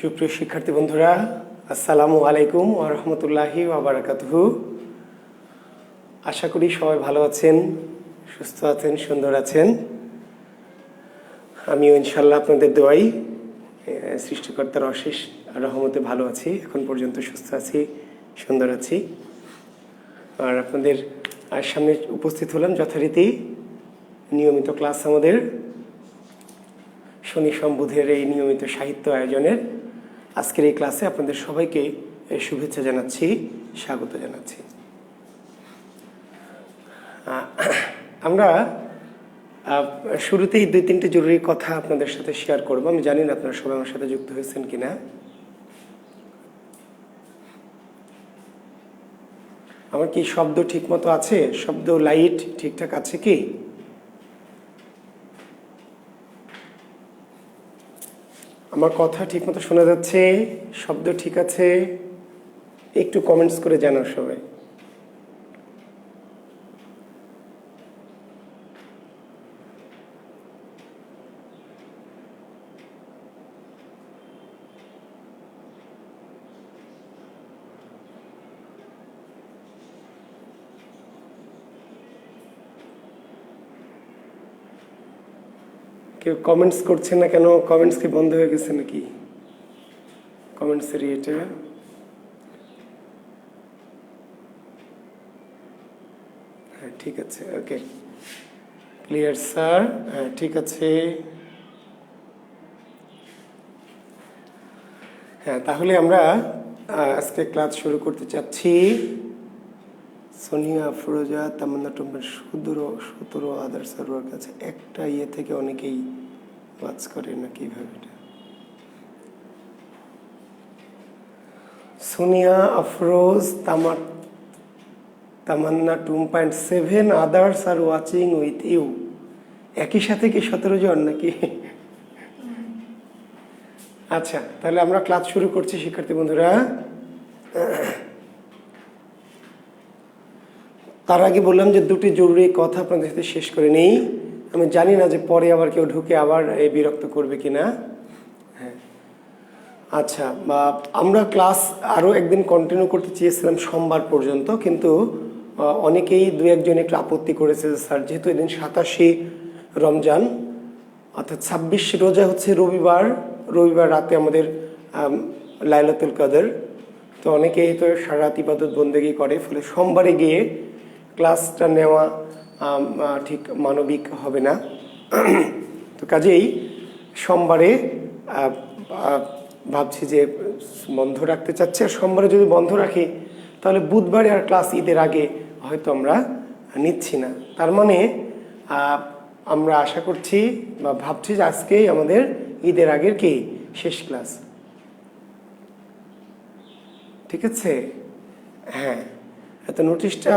সুপ্রিয় শিক্ষার্থী বন্ধুরা, আসসালামু আলাইকুম ওয়া রাহমাতুল্লাহি ওয়া বারাকাতুহু। আশা করি সবাই ভালো আছেন, সুস্থ আছেন, সুন্দর আছেন। আমিও ইনশাল্লাহ আপনাদের দোয়াই সৃষ্টিকর্তার অশেষ রহমতে ভালো আছি। এখন পর্যন্ত সুস্থ আছি, সুন্দর আছি। আর আপনাদের সামনে উপস্থিত হলাম যথারীতি নিয়মিত ক্লাস আমাদের শনি সম্বুধের এই নিয়মিত সাহিত্য আয়োজনের আজকের এই ক্লাসে আপনাদের সবাইকে শুভেচ্ছা জানাচ্ছি, স্বাগত জানাচ্ছি। আমরা শুরুতেই 2-3টি জরুরি কথা আপনাদের সাথে শেয়ার করব। আমি জানি না আপনারা সবাই আমার সাথে যুক্ত হয়েছেন কিনা। আমার কি শব্দ ঠিক মতো আছে? শব্দ লাইট ঠিকঠাক আছে কি? আমার কথা ঠিক মতো শোনা যাচ্ছে? শব্দ ঠিক আছে? একটু কমেন্টস করে জানাও সবাই। কেউ কমেন্টস করছে না কেন? কমেন্টস কি বন্ধ হয়ে গেছে নাকি? কমেন্টসের ইয়েটা হ্যাঁ ঠিক আছে, ওকে, ক্লিয়ার স্যার। হ্যাঁ ঠিক আছে। হ্যাঁ, তাহলে আমরা আজকে ক্লাস শুরু করতে চাচ্ছি। সোনিয়া, আফরোজা, তামান্না, টুম্পের 17 আদার সার্ভার কাছে একটা ইয়ে থেকে অনেকেই ওয়াচ করে না, কিভাবে এটা? সোনিয়া, আফরোজ, তামান্না, 2.7 আদার্স আর ওয়াচিং উইথ ইউ। একই সাথে কি 17 জন নাকি? আচ্ছা, তাহলে আমরা ক্লাস শুরু করছি শিক্ষার্থী বন্ধুরা। তার আগে বললাম যে 2টি জরুরি কথা আপনাদের সাথে শেষ করে নেই। আমি জানি না যে পরে আবার কেউ ঢুকে আবার এই বিরক্ত করবে কিনা। হ্যাঁ আচ্ছা, আমরা ক্লাস আরও একদিন কন্টিনিউ করতে চেয়েছিলাম সোমবার পর্যন্ত, কিন্তু অনেকেই 2-1জন একটু আপত্তি করেছে যে স্যার যেহেতু এদিন 27 রমজান অর্থাৎ 26 রোজা হচ্ছে রবিবার রাতে আমাদের লাইলাতুল কদর, তো অনেকেই তো সারা রাত ইবাদত বন্দেগি করে, ফলে সোমবারে গিয়ে ক্লাসটা নেওয়া ঠিক মানবিক হবে না। তো কাজেই সোমবারে ভাবছি যে বন্ধ রাখতে চাচ্ছি। আর সোমবারে যদি বন্ধ রাখি তাহলে বুধবারে আর ক্লাস ঈদের আগে হয়তো আমরা নিচ্ছি না। তার মানে আমরা আশা করছি বা ভাবছি যে আজকেই আমাদের ঈদের আগের কি শেষ ক্লাস। ঠিক আছে? হ্যাঁ, এত নোটিশটা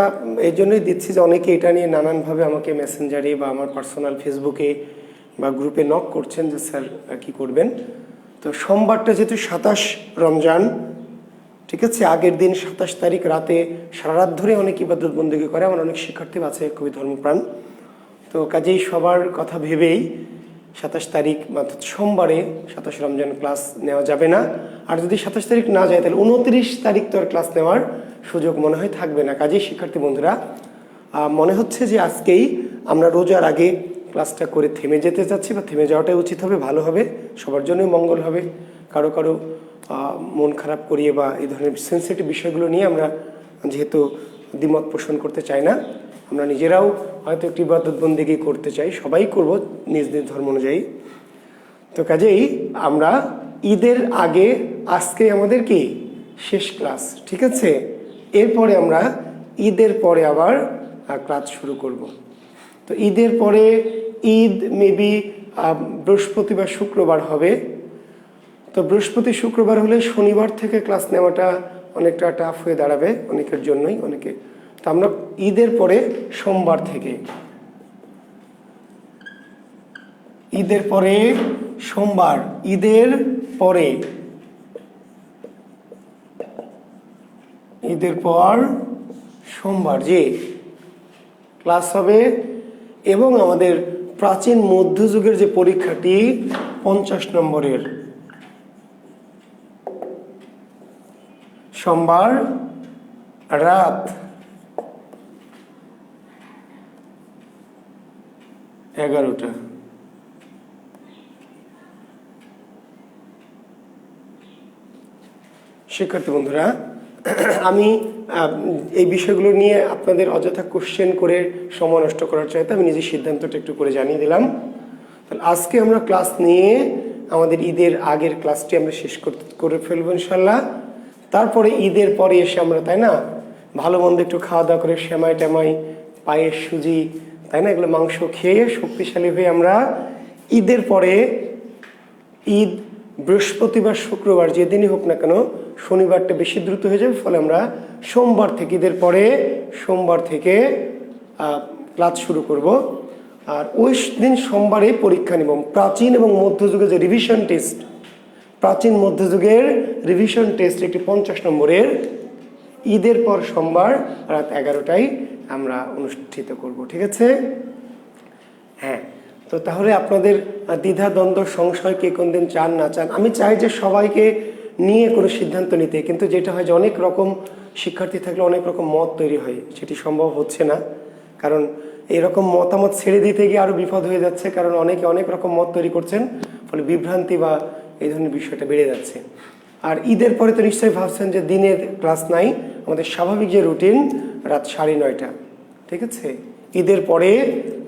এই জন্যই দিচ্ছি যে অনেকে এটা নিয়ে নানানভাবে আমাকে মেসেঞ্জারে বা আমার পার্সোনাল ফেসবুকে বা গ্রুপে নক করছেন যে স্যার কি করবেন। তো সোমবারটা যেহেতু 27 রমজান, ঠিক আছে, আগের দিন 27 তারিখ রাতে সারা রাত ধরে অনেক ইবাদত বন্দেগি করে, আমার অনেক শিক্ষার্থী আছে খুবই ধর্মপ্রাণ। তো কাজেই সবার কথা ভেবেই 27 তারিখ অর্থাৎ সোমবারে 27 রমজান ক্লাস নেওয়া যাবে না। আর যদি 27 তারিখ না যায় তাহলে 29 তারিখ তো আর ক্লাস নেওয়ার সুযোগ মনে হয় থাকবে না। কাজেই শিক্ষার্থী বন্ধুরা, মনে হচ্ছে যে আজকেই আমরা রোজার আগে ক্লাসটা করে থেমে যেতে চাচ্ছি, বা থেমে যাওয়াটাই উচিত হবে, ভালো হবে, সবার জন্যই মঙ্গল হবে। কারো মন খারাপ করিয়ে বা এই ধরনের সেন্সিটিভ বিষয়গুলো নিয়ে আমরা যেহেতু দ্বিমত পোষণ করতে চাই না, আমরা নিজেরাও হয়তো একটি ইবাদত বন্দেগি করতে চাই, সবাই করব নিজ নিজ ধর্ম অনুযায়ী। তো কাজেই আমরা ঈদের আগে আজকে আমাদের কি শেষ ক্লাস, ঠিক আছে? এরপরে আমরা ঈদের পরে আবার ক্লাস শুরু করব। তো ঈদের পরে ঈদ মেবি বৃহস্পতি বা শুক্রবার হবে। তো বৃহস্পতি শুক্রবার হলে শনিবার থেকে ক্লাস নেওয়াটা অনেকটা টাফ হয়ে দাঁড়াবে অনেকের জন্যই। তো আমরা ঈদের পরে সোমবার থেকে, ঈদের পরে সোমবার, ঈদের পর সোমবার যে ক্লাস হবে। এবং আমাদের প্রাচীন মধ্যযুগের যে পরীক্ষাটি 50 নম্বরের, সোমবার রাত 11টা। শিক্ষার্থী বন্ধুরা, আমি এই বিষয়গুলো নিয়ে আপনাদের অযথা কোশ্চেন করে সময় নষ্ট করার চাইতে আমি নিজের সিদ্ধান্তটা একটু করে জানিয়ে দিলাম। তাহলে আজকে আমরা ক্লাস নিয়ে আমাদের ঈদের আগের ক্লাসটি আমরা শেষ করে ফেলবো ইনশাল্লাহ। তারপরে ঈদের পরে এসে আমরা, তাই না, ভালো মন্দ একটু খাওয়া দাওয়া করে সেমাই টেমাই, পায়েস, সুজি, তাই না, এগুলো মাংস খেয়ে শক্তিশালী হয়ে আমরা ঈদের পরে, ঈদ বৃহস্পতিবার শুক্রবার যেদিনই হোক না কেন, শনিবারটা বেশি দ্রুত হয়ে যাবে, ফলে আমরা সোমবার থেকে, ঈদের পরে সোমবার থেকে ক্লাস শুরু করব। আর ওই দিন সোমবারে পরীক্ষা নেব প্রাচীন এবং মধ্যযুগের যে রিভিশন টেস্ট, প্রাচীন মধ্যযুগের রিভিশন টেস্ট একটি 50 নম্বরের ঈদের পর সোমবার রাত 11টায় আমরা অনুষ্ঠিত করব। ঠিক আছে? হ্যাঁ, তো তাহলে আপনাদের দ্বিধা দ্বন্দ্ব সংশয় কে কোন দিন চান না চান, আমি চাই যে সবাইকে নিয়ে কোনো সিদ্ধান্ত নিতে, কিন্তু যেটা হয় যে অনেক রকম শিক্ষার্থী থাকলে অনেক রকম মত তৈরি হয়, সেটি সম্ভব হচ্ছে না। কারণ এরকম মতামত ছেড়ে দিতে গিয়ে আরও বিপদ হয়ে যাচ্ছে, কারণ অনেকে অনেক রকম মত তৈরি করছেন, ফলে বিভ্রান্তি বা এই ধরনের বিষয়টা বেড়ে যাচ্ছে। আর ঈদের পরে তো নিশ্চয়ই ভাবছেন যে দিনের ক্লাস নাই, আমাদের স্বাভাবিক যে রুটিন রাত 9:30। ঠিক আছে? ঈদের পরে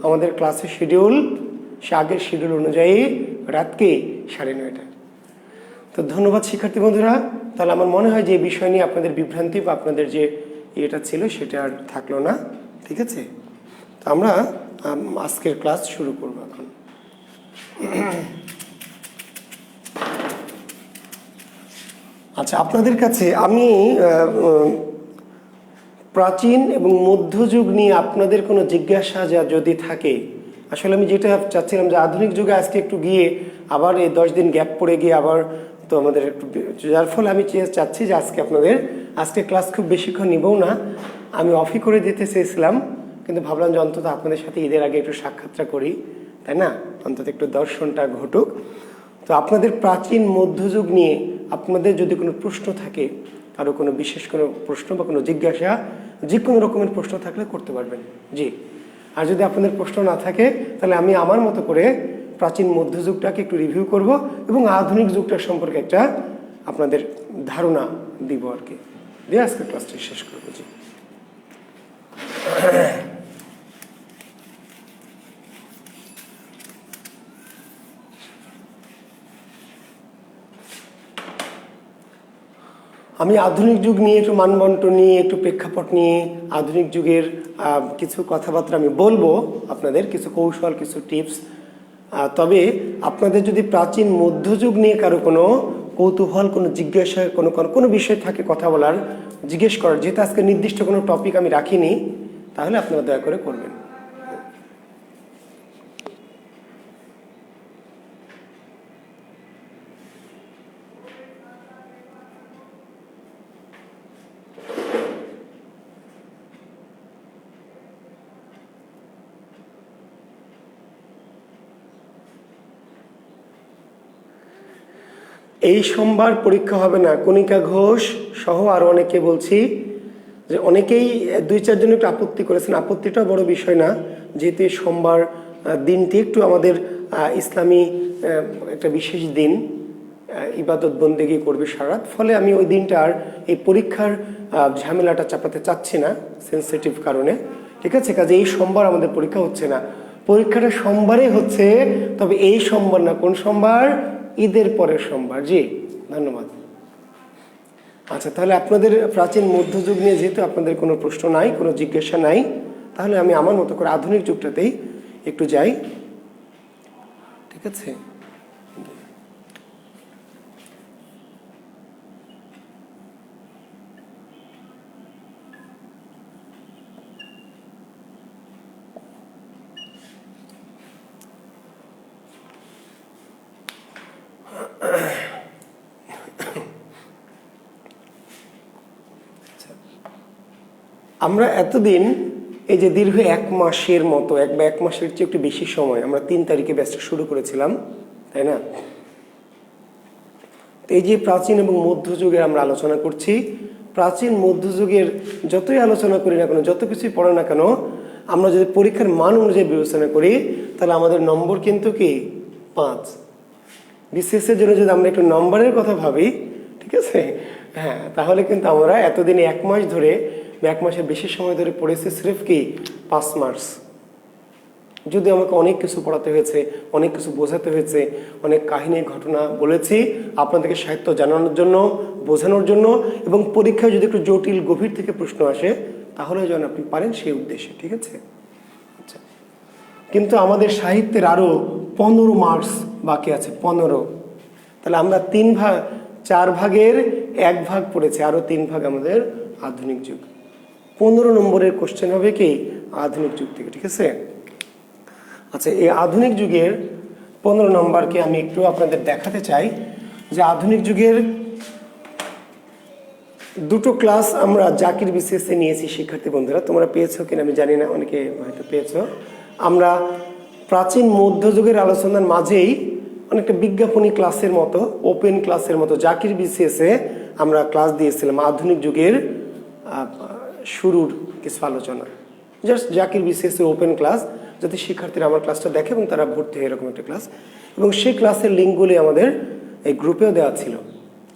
আমাদের ক্লাসের শিডিউল সে আগের শিডিউল অনুযায়ী রাতকে 9:30। তো ধন্যবাদ শিক্ষার্থী বন্ধুরা। তাহলে আমার মনে হয় যে এই বিষয় নিয়ে আপনাদের বিভ্রান্তি বা আপনাদের যে ইয়েটা ছিল সেটা আর থাকলো না। ঠিক আছে? তো আমরা আজকের ক্লাস শুরু করব এখন। আচ্ছা, আপনাদের কাছে আমি প্রাচীন এবং মধ্যযুগ নিয়ে আপনাদের কোনো জিজ্ঞাসা যা যদি থাকে, আসলে আমি যেটা চাচ্ছিলাম যে আধুনিক যুগে আজকে একটু গিয়ে আবার এই 10 দিন গ্যাপ পড়ে গিয়ে আবার তো আমাদের একটু, যার ফলে আমি চাচ্ছি যে আজকে ক্লাস খুব বেশিক্ষণ নিবও না, আমি অফই করে দিতে চেয়েছিলাম, কিন্তু ভাবলাম যে অন্তত আপনাদের সাথে ঈদের আগে একটু সাক্ষাৎটা করি, তাই না, অন্তত একটু দর্শনটা ঘটুক। তো আপনাদের প্রাচীন মধ্যযুগ নিয়ে আপনাদের যদি কোনো প্রশ্ন থাকে, কারো কোনো বিশেষ কোনো প্রশ্ন বা কোনো জিজ্ঞাসা, যে কোনো রকমের প্রশ্ন থাকলে করতে পারবেন। জি, আর যদি আপনাদের প্রশ্ন না থাকে তাহলে আমি আমার মতো করে প্রাচীন মধ্যযুগটাকে একটু রিভিউ করব এবং আধুনিক যুগটার সম্পর্কে একটা আপনাদের ধারণা দিব আর কি, দিয়ে আজকে ক্লাসটা শেষ করবো। জি, আমি আধুনিক যুগ নিয়ে একটু মানবন্টন নিয়ে, একটু প্রেক্ষাপট নিয়ে, আধুনিক যুগের কিছু কথাবার্তা আমি বলবো, আপনাদের কিছু কৌশল, কিছু টিপস। তবে আপনাদের যদি প্রাচীন মধ্যযুগ নিয়ে কারো কোনো কৌতূহল, কোনো জিজ্ঞাসা, কোনো বিষয় থাকে কথা বলার, জিজ্ঞেস করার, যেহেতু আজকে নির্দিষ্ট কোনো টপিক আমি রাখিনি, তাহলে আপনারা দয়া করে করবেন। এই সোমবার পরীক্ষা হবে না, কণিকা ঘোষ সহ আরও অনেকে বলছি, যে অনেকেই 2-4 জন একটু আপত্তি করেছেন। আপত্তিটা বড় বিষয় না, যেহেতু সোমবার দিনটি একটু আমাদের ইসলামী একটা বিশেষ দিন, ইবাদত বন্দেগী করবে সারাত, ফলে আমি ওই দিনটার এই পরীক্ষার ঝামেলাটা চাপাতে চাচ্ছি না, সেন্সিটিভ কারণে। ঠিক আছে? কাজে এই সোমবার আমাদের পরীক্ষা হচ্ছে না, পরীক্ষাটা সোমবারে হচ্ছে, তবে এই সোমবার না। কোন সোমবার? ঈদের পরের সোমবার। জি, ধন্যবাদ। আচ্ছা, তাহলে আপনাদের প্রাচীন মধ্যযুগ নিয়ে যেহেতু আপনাদের কোনো প্রশ্ন নাই, কোনো জিজ্ঞাসা নাই, তাহলে আমি আমার মতো করে আধুনিক যুগটাতেই একটু যাই। ঠিক আছে? আমরা এতদিন এই যে দীর্ঘ 1 মাসের মতো, এক মাসের চেয়ে একটু বেশি সময় আমরা 3 তারিখে ব্যাচটা শুরু করেছিলাম, তাই না? এই যে প্রাচীন এবং মধ্যযুগের আমরা আলোচনা করছি, প্রাচীন মধ্যযুগের যতই আলোচনা করি না কেন, যত কিছুই পড়ে না কেন, আমরা যদি পরীক্ষার মান অনুযায়ী বিবেচনা করি তাহলে আমাদের নম্বর কিন্তু কি 5। বিসিএস এর জন্য যদি আমরা একটু নম্বরের কথা ভাবি, ঠিক আছে, হ্যাঁ, তাহলে কিন্তু আমরা এতদিনে 1 মাস ধরে বা 1 মাসের বেশি সময় ধরে পড়েছি সির্ফ কি 5 মার্কস। যদি আমাকে অনেক কিছু পড়াতে হয়েছে, অনেক কিছু বোঝাতে হয়েছে, অনেক কাহিনী ঘটনা বলেছি আপনাদেরকে সাহিত্য জানানোর জন্য, বোঝানোর জন্য, এবং পরীক্ষায় যদি একটু জটিল গভীর থেকে প্রশ্ন আসে তাহলে যেন আপনি পারেন সেই উদ্দেশ্যে, ঠিক আছে। আচ্ছা, কিন্তু আমাদের সাহিত্যের আরো 15 মার্কস বাকি আছে, 15। তাহলে আমরা 4 ভাগের 1 ভাগ পড়েছি, আরো 3 ভাগ আমাদের আধুনিক যুগ। 15 নম্বরের কোশ্চেন হবে কি আধুনিক যুগ থেকে, ঠিক আছে। আচ্ছা, এই আধুনিক যুগের 15 নম্বরকে আমি একটু আপনাদের দেখাতে চাই যে আধুনিক যুগের 2টো ক্লাস আমরা জাকির বিসিএস এ নিয়েছি। শিক্ষার্থী বন্ধুরা, তোমরা পেয়েছো কিনা আমি জানি না, অনেকে হয়তো পেয়েছো। আমরা প্রাচীন মধ্যযুগের আলোচনার মাঝেই অনেকটা বিজ্ঞাপনী ক্লাসের মতো, ওপেন ক্লাসের মতো জাকির বিসিএস এ আমরা ক্লাস দিয়েছিলাম আধুনিক যুগের শুরুর কিছু আলোচনা। জাস্ট জাকির বিসিএস এর ওপেন ক্লাস, যাতে শিক্ষার্থীরা আমার ক্লাসটা দেখে এবং তারা ভর্তি হয়, এরকম একটা ক্লাস। এবং সেই ক্লাসের লিঙ্কগুলি আমাদের এই গ্রুপেও দেওয়া ছিল।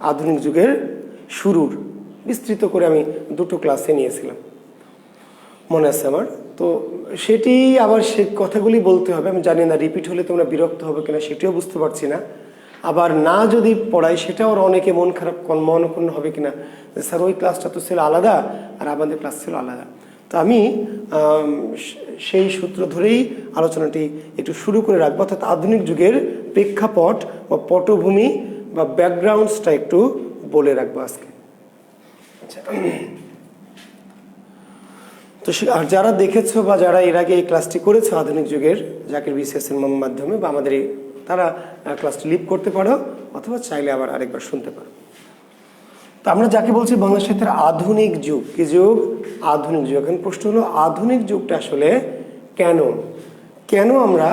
আধুনিক যুগের শুরুর বিস্তৃত করে আমি 2টো ক্লাসে নিয়েছিলাম, মনে আছে আমার। তো সেটি আবার সে কথাগুলি বলতে হবে, আমি জানি না রিপিট হলে তোমরা বিরক্ত হবে কিনা সেটিও বুঝতে পারছি না। আবার না যদি পড়াই সেটাও অনেকে মন খারাপ মনক্ষুণ্ণ হবে কিনা, স্যার ওই ক্লাসটা তো ছিল আলাদা আর আমাদের ক্লাস ছিল আলাদা। তো আমি সেই সূত্র ধরেই আলোচনাটি একটু শুরু করে রাখবো, অর্থাৎ আধুনিক যুগের প্রেক্ষাপট বা পটভূমি বা ব্যাকগ্রাউন্ডসটা একটু বলে রাখবো আজকে। আচ্ছা, তো আর যারা দেখেছো বা যারা এর আগে এই ক্লাসটি করেছো আধুনিক যুগের জাকির বিসিএস এর মাধ্যমে বা আমাদের তারা ক্লাসটি লিভ করতে পারো, অথবা চাইলে আবার আরেকবার শুনতে পারো। তো আমরা যাকে বলছি বাংলা সাহিত্যের আধুনিক যুগ, কি যুগ? আধুনিক যুগ। এখন প্রশ্ন হলো আধুনিক যুগটা আসলে কেন আমরা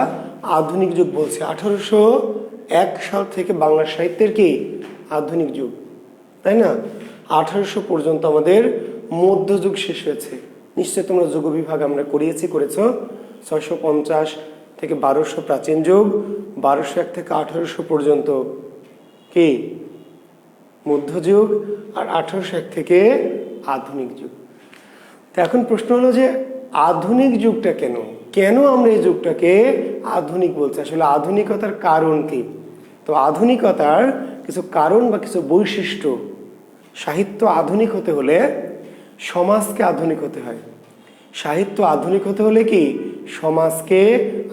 আধুনিক যুগ বলছি? 1801 সাল থেকে বাংলা সাহিত্যের কি আধুনিক যুগ, তাই না? 1800 পর্যন্ত আমাদের মধ্যযুগ শেষ হয়েছে। নিশ্চয় তোমরা যুগ বিভাগ আমরা করেছো। 650 থেকে 1200 প্রাচীন যুগ, 1201 থেকে 1800 পর্যন্ত কি মধ্যযুগ, আর 1801 থেকে আধুনিক যুগ। তো এখন প্রশ্ন হলো যে আধুনিক যুগটা কেন আমরা এই যুগটাকে আধুনিক বলছি? আসলে আধুনিকতার কারণ কি? তো আধুনিকতার কিছু কারণ বা কিছু বৈশিষ্ট্য। সাহিত্য আধুনিক হতে হলে সমাজকে আধুনিক হতে হয়। সাহিত্য আধুনিক হতে হলে কি সমাজকে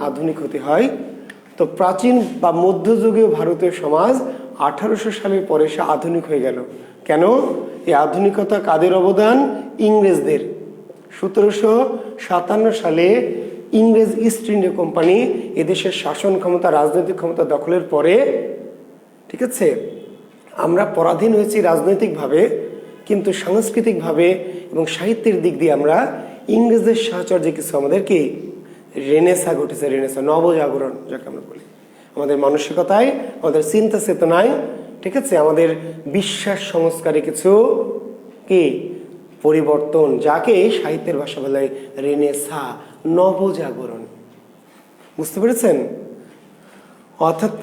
আধুনিক হতে হয়। তো প্রাচীন বা মধ্যযুগীয় ভারতীয় সমাজ 1800 সালের পরে সে আধুনিক হয়ে গেল। কেন? এই আধুনিকতা কাদের অবদান? ইংরেজদের। 1757 সালে ইংরেজ ইস্ট ইন্ডিয়া কোম্পানি এদেশের শাসন ক্ষমতা, রাজনৈতিক ক্ষমতা দখলের পরে, ঠিক আছে, আমরা পরাধীন হয়েছি রাজনৈতিকভাবে, কিন্তু সাংস্কৃতিকভাবে এবং সাহিত্যের দিক দিয়ে আমরা ইংরেজদের সাহচর্যে কিছু আমাদের কি রেনেসা ঘটেছে, নবজাগরণ যাকে আমরা বলি। আমাদের মানসিকতায়, আমাদের চিন্তা চেতনায়, ঠিক আছে, আমাদের বিশ্বাস সংস্কারে কিছু কি পরিবর্তন, যাকে সাহিত্যের ভাষা বলে রেনেসা, নবজাগরণ। বুঝতে পেরেছেন? অর্থাৎ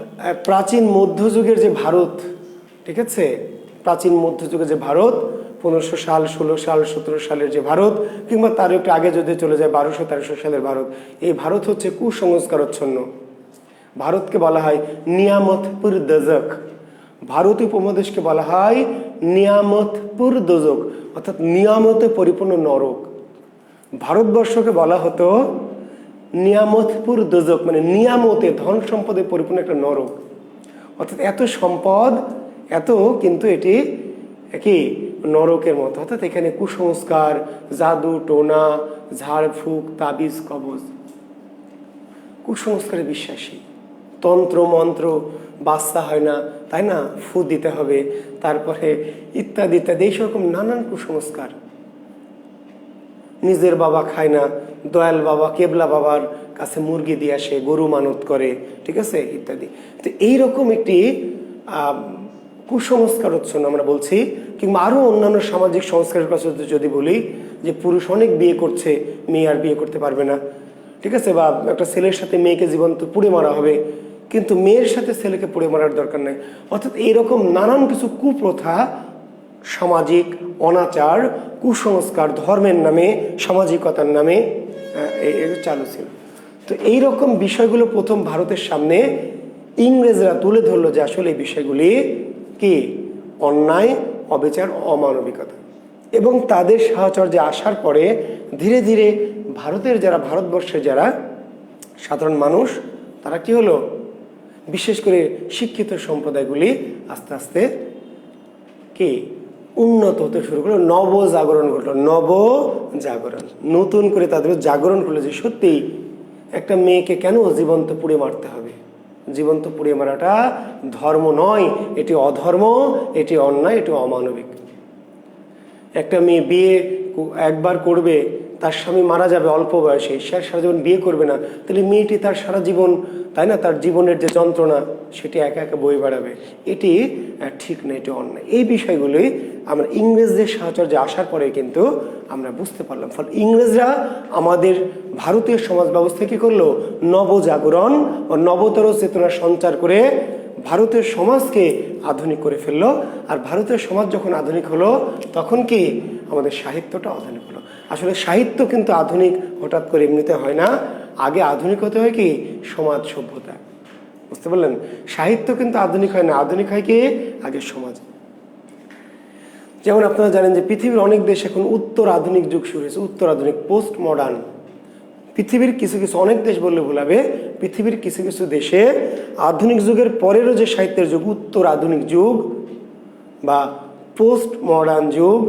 প্রাচীন মধ্যযুগের যে ভারত, ঠিক আছে, প্রাচীন মধ্যযুগের যে ভারত, 1500 সাল, 16 সাল, 17 সালের যে ভারত, কিংবা তার একটু আগে যদি চলে যায় 1200-1300 সালের ভারত, এই ভারত হচ্ছে কুসংস্কারচ্ছন্ন। ভারতকে বলা হয় নিয়ামতপুর দজক। ভারত উপমহাদেশকে বলা হয় নিয়ামতপুর দজক, অর্থাৎ নিয়ামতে পরিপূর্ণ নরক। ভারতবর্ষকে বলা হতো নিয়ামতপুর দজক, মানে নিয়ামতে, ধন সম্পদে পরিপূর্ণ একটা নরক। অর্থাৎ এত সম্পদ, এত, কিন্তু এটি কি নরকের মতো। অর্থাৎ এখানে কুসংস্কার, জাদু টোনা, ঝাড়ফুঁক, তাবিজ কবজ, কুসংস্কারে বিশ্বাসী। তন্ত্র মন্ত্র, বাচ্চা হয় না, তাই না, ফু দিতে হবে, তারপরে ইত্যাদি ইত্যাদি, এইরকম নানান কুসংস্কার। নিজের বাবা খায় না, দয়াল বাবা, কেবলা বাবার কাছে মুরগি দিয়ে আসে, গরু মানত করে, ঠিক আছে, ইত্যাদি। তো এইরকম একটি কুসংস্কারচ্ছন্ন আমরা বলছি, কিংবা আরও অন্যান্য সামাজিক সংস্কারের কথা যদি বলি যে পুরুষ অনেক বিয়ে করছে, মেয়ে আর বিয়ে করতে পারবে না, ঠিক আছে, বা একটা ছেলের সাথে মেয়েকে জীবন্ত পুড়ে মারা হবে, কিন্তু মেয়ের সাথে ছেলেকে পুড়ে মারার দরকার নেই। অর্থাৎ এইরকম নানান কিছু কুপ্রথা, সামাজিক অনাচার, কুসংস্কার, ধর্মের নামে, সামাজিকতার নামে চালু ছিল। তো এইরকম বিষয়গুলো প্রথম ভারতের সামনে ইংরেজরা তুলে ধরলো যে আসলে এই বিষয়গুলি কি অন্যায়, অবিচার, অমানবিকতা। এবং তাদের সাহচর্যে আসার পরে ধীরে ধীরে ভারতবর্ষের যারা সাধারণ মানুষ, তারা কি হলো, বিশেষ করে শিক্ষিত সম্প্রদায়গুলি আস্তে আস্তে কি উন্নত হতে শুরু করলো, নবজাগরণ ঘটলো, নবজাগরণ, নতুন করে তাদের জাগরণ করলো যে সত্যিই একটা মেয়েকে কেন জীবন্ত পুড়ে মারতে হবে। জীবন্ত পুড়ে মারাটা ধর্ম নয়, এটি অধর্ম, এটি অন্যায়, এটি অমানবিক। একটা মেয়ে বিয়ে একবার করবে, তার স্বামী মারা যাবে অল্প বয়সে, সে সারা জীবন বিয়ে করবে না, তাহলে মেয়েটি তার সারা জীবন, তাই না, তার জীবনের যে যন্ত্রণা সেটি একা একা বয়ে বেড়াবে। এটি ঠিক না, এটি অন্যায়। এই বিষয়গুলোই আমরা ইংরেজদের সাহচর্যে আসার পরে কিন্তু আমরা বুঝতে পারলাম। ফলে ইংরেজরা আমাদের ভারতীয় সমাজ ব্যবস্থা কী করলো, নবজাগরণ ও নবতর চেতনা সঞ্চার করে ভারতীয় সমাজকে আধুনিক করে ফেললো। আর ভারতীয় সমাজ যখন আধুনিক হলো, তখন কি আমাদের সাহিত্যটা আধুনিক হলো। আসলে সাহিত্য কিন্তু আধুনিক হঠাৎ করে এমনিতে হয় না, আগে আধুনিক হতে হয় কি সমাজ সভ্যতা। বুঝতে পারলেন? সাহিত্য কিন্তু আধুনিক হয় না, আধুনিক হয় কি আগে সমাজ। যেমন আপনারা জানেন যে পৃথিবীর অনেক দেশ এখন উত্তর আধুনিক যুগ শুরু হয়েছে, উত্তর আধুনিক, পোস্ট মডার্ন। পৃথিবীর কিছু কিছু, অনেক দেশ বললে ভুল হবে, পৃথিবীর কিছু কিছু দেশে আধুনিক যুগের পরেরও যে সাহিত্যের যুগ, উত্তর আধুনিক যুগ বা পোস্ট মডার্ন যুগ,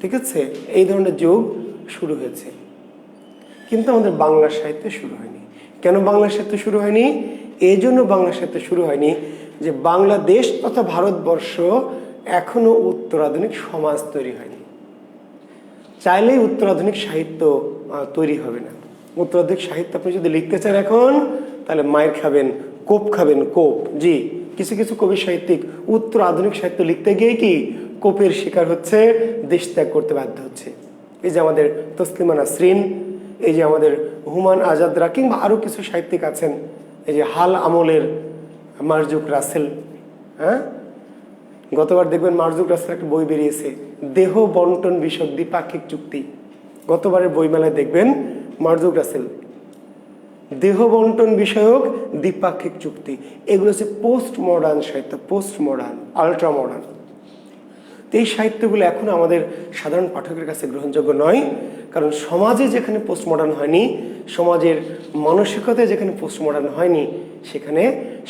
ঠিক আছে, এই ধরনের যুগ শুরু হয়েছে। কিন্তু আমাদের বাংলা সাহিত্য শুরু হয়নি। কেন বাংলা সাহিত্য শুরু হয়নি? এই জন্য বাংলা সাহিত্য শুরু হয়নি যে বাংলাদেশ তথা ভারতবর্ষ এখনো উত্তরাধুনিক সমাজ তৈরি হয়নি। চাইলেই উত্তরাধুনিক সাহিত্য তৈরি হবে না। উত্তরাধুনিক সাহিত্য আপনি যদি লিখতে চান এখন, তাহলে মায়ের খাবেন, কোপ খাবেন, কোপ। জি, কিছু কিছু কবি সাহিত্যিক উত্তর আধুনিক সাহিত্য লিখতে গিয়ে কি কোপের শিকার হচ্ছে, দেশ ত্যাগ করতে বাধ্য হচ্ছে। এই যে আমাদের তসলিমা নাসরিন, এই যে আমাদের হুমায়ুন আজাদরা, কিংবা আরও কিছু সাহিত্যিক আছেন, এই যে হাল আমলের মার্জুক রাসেল। হ্যাঁ, গতবার দেখবেন মার্জুক রাসেল একটা বই বেরিয়েছে, দেহ বন্টন বিষয়ক দ্বিপাক্ষিক চুক্তি। গতবারের বইমেলায় দেখবেন মার্জুক রাসেল, দেহ বন্টন বিষয়ক দ্বিপাক্ষিক চুক্তি। এগুলো হচ্ছে পোস্ট মডার্ন সাহিত্য, পোস্ট মডার্ন, আলট্রা মডার্ন। তো এই সাহিত্যগুলো এখন আমাদের সাধারণ পাঠকের কাছে গ্রহণযোগ্য নয়, কারণ সমাজে যেখানে পোস্ট মডার্ন হয়নি, সমাজের মানসিকতায় যেখানে পোস্ট মডার্ন হয়নি, সেখানে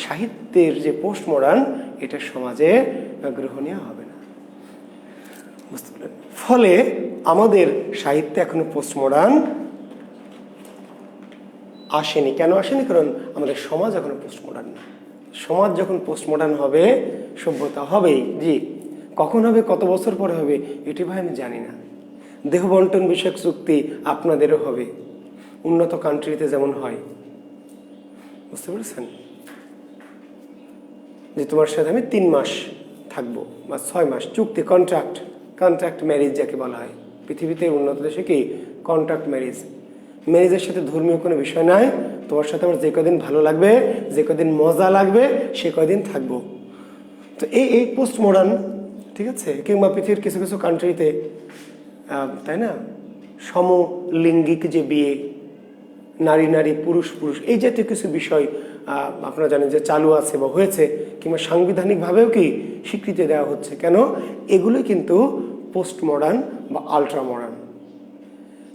সাহিত্যের যে পোস্ট মডার্ন, এটা সমাজে গ্রহণীয় হবে না। বুঝতে পারলেন? ফলে আমাদের সাহিত্যে এখনো পোস্ট মডার্ন আসেনি। কেন আসেনি? কারণ আমাদের সমাজ এখনো পোস্ট মডার্ন না। সমাজ যখন পোস্ট মডার্ন হবে, সভ্যতা হবেই। জি, কখন হবে, কত বছর পরে হবে, এটি ভাই আমি জানি না। দেহ বন্টন বিষয়ক চুক্তি আপনাদেরও হবে, উন্নত কান্ট্রিতে যেমন হয়। বুঝতে পেরেছেন? যে তোমার সাথে আমি 3 মাস থাকবো বা 6 মাস, চুক্তি, কন্ট্রাক্ট ম্যারেজ যাকে বলা হয়। পৃথিবীতে উন্নত দেশে কি কন্ট্রাক্ট ম্যারেজ। ম্যারেজের সাথে ধর্মীয় কোনো বিষয় নাই, তোমার সাথে আমার যে কদিন ভালো লাগবে, যে কদিন মজা লাগবে, সে কদিন থাকবো। তো এই পোস্ট মডার্ন, ঠিক আছে। কিংবা পৃথিবীর কিছু কিছু কান্ট্রিতে, তাই না, সমলিঙ্গিক যে বিয়ে, নারী নারী, পুরুষ পুরুষ, এই জাতীয় কিছু বিষয় আপনারা জানেন যে চালু আছে বা হয়েছে, কিংবা সাংবিধানিকভাবেও কি স্বীকৃতি দেওয়া হচ্ছে। কেন? এগুলো কিন্তু পোস্ট মডার্ন বা আলট্রা মডার্ন।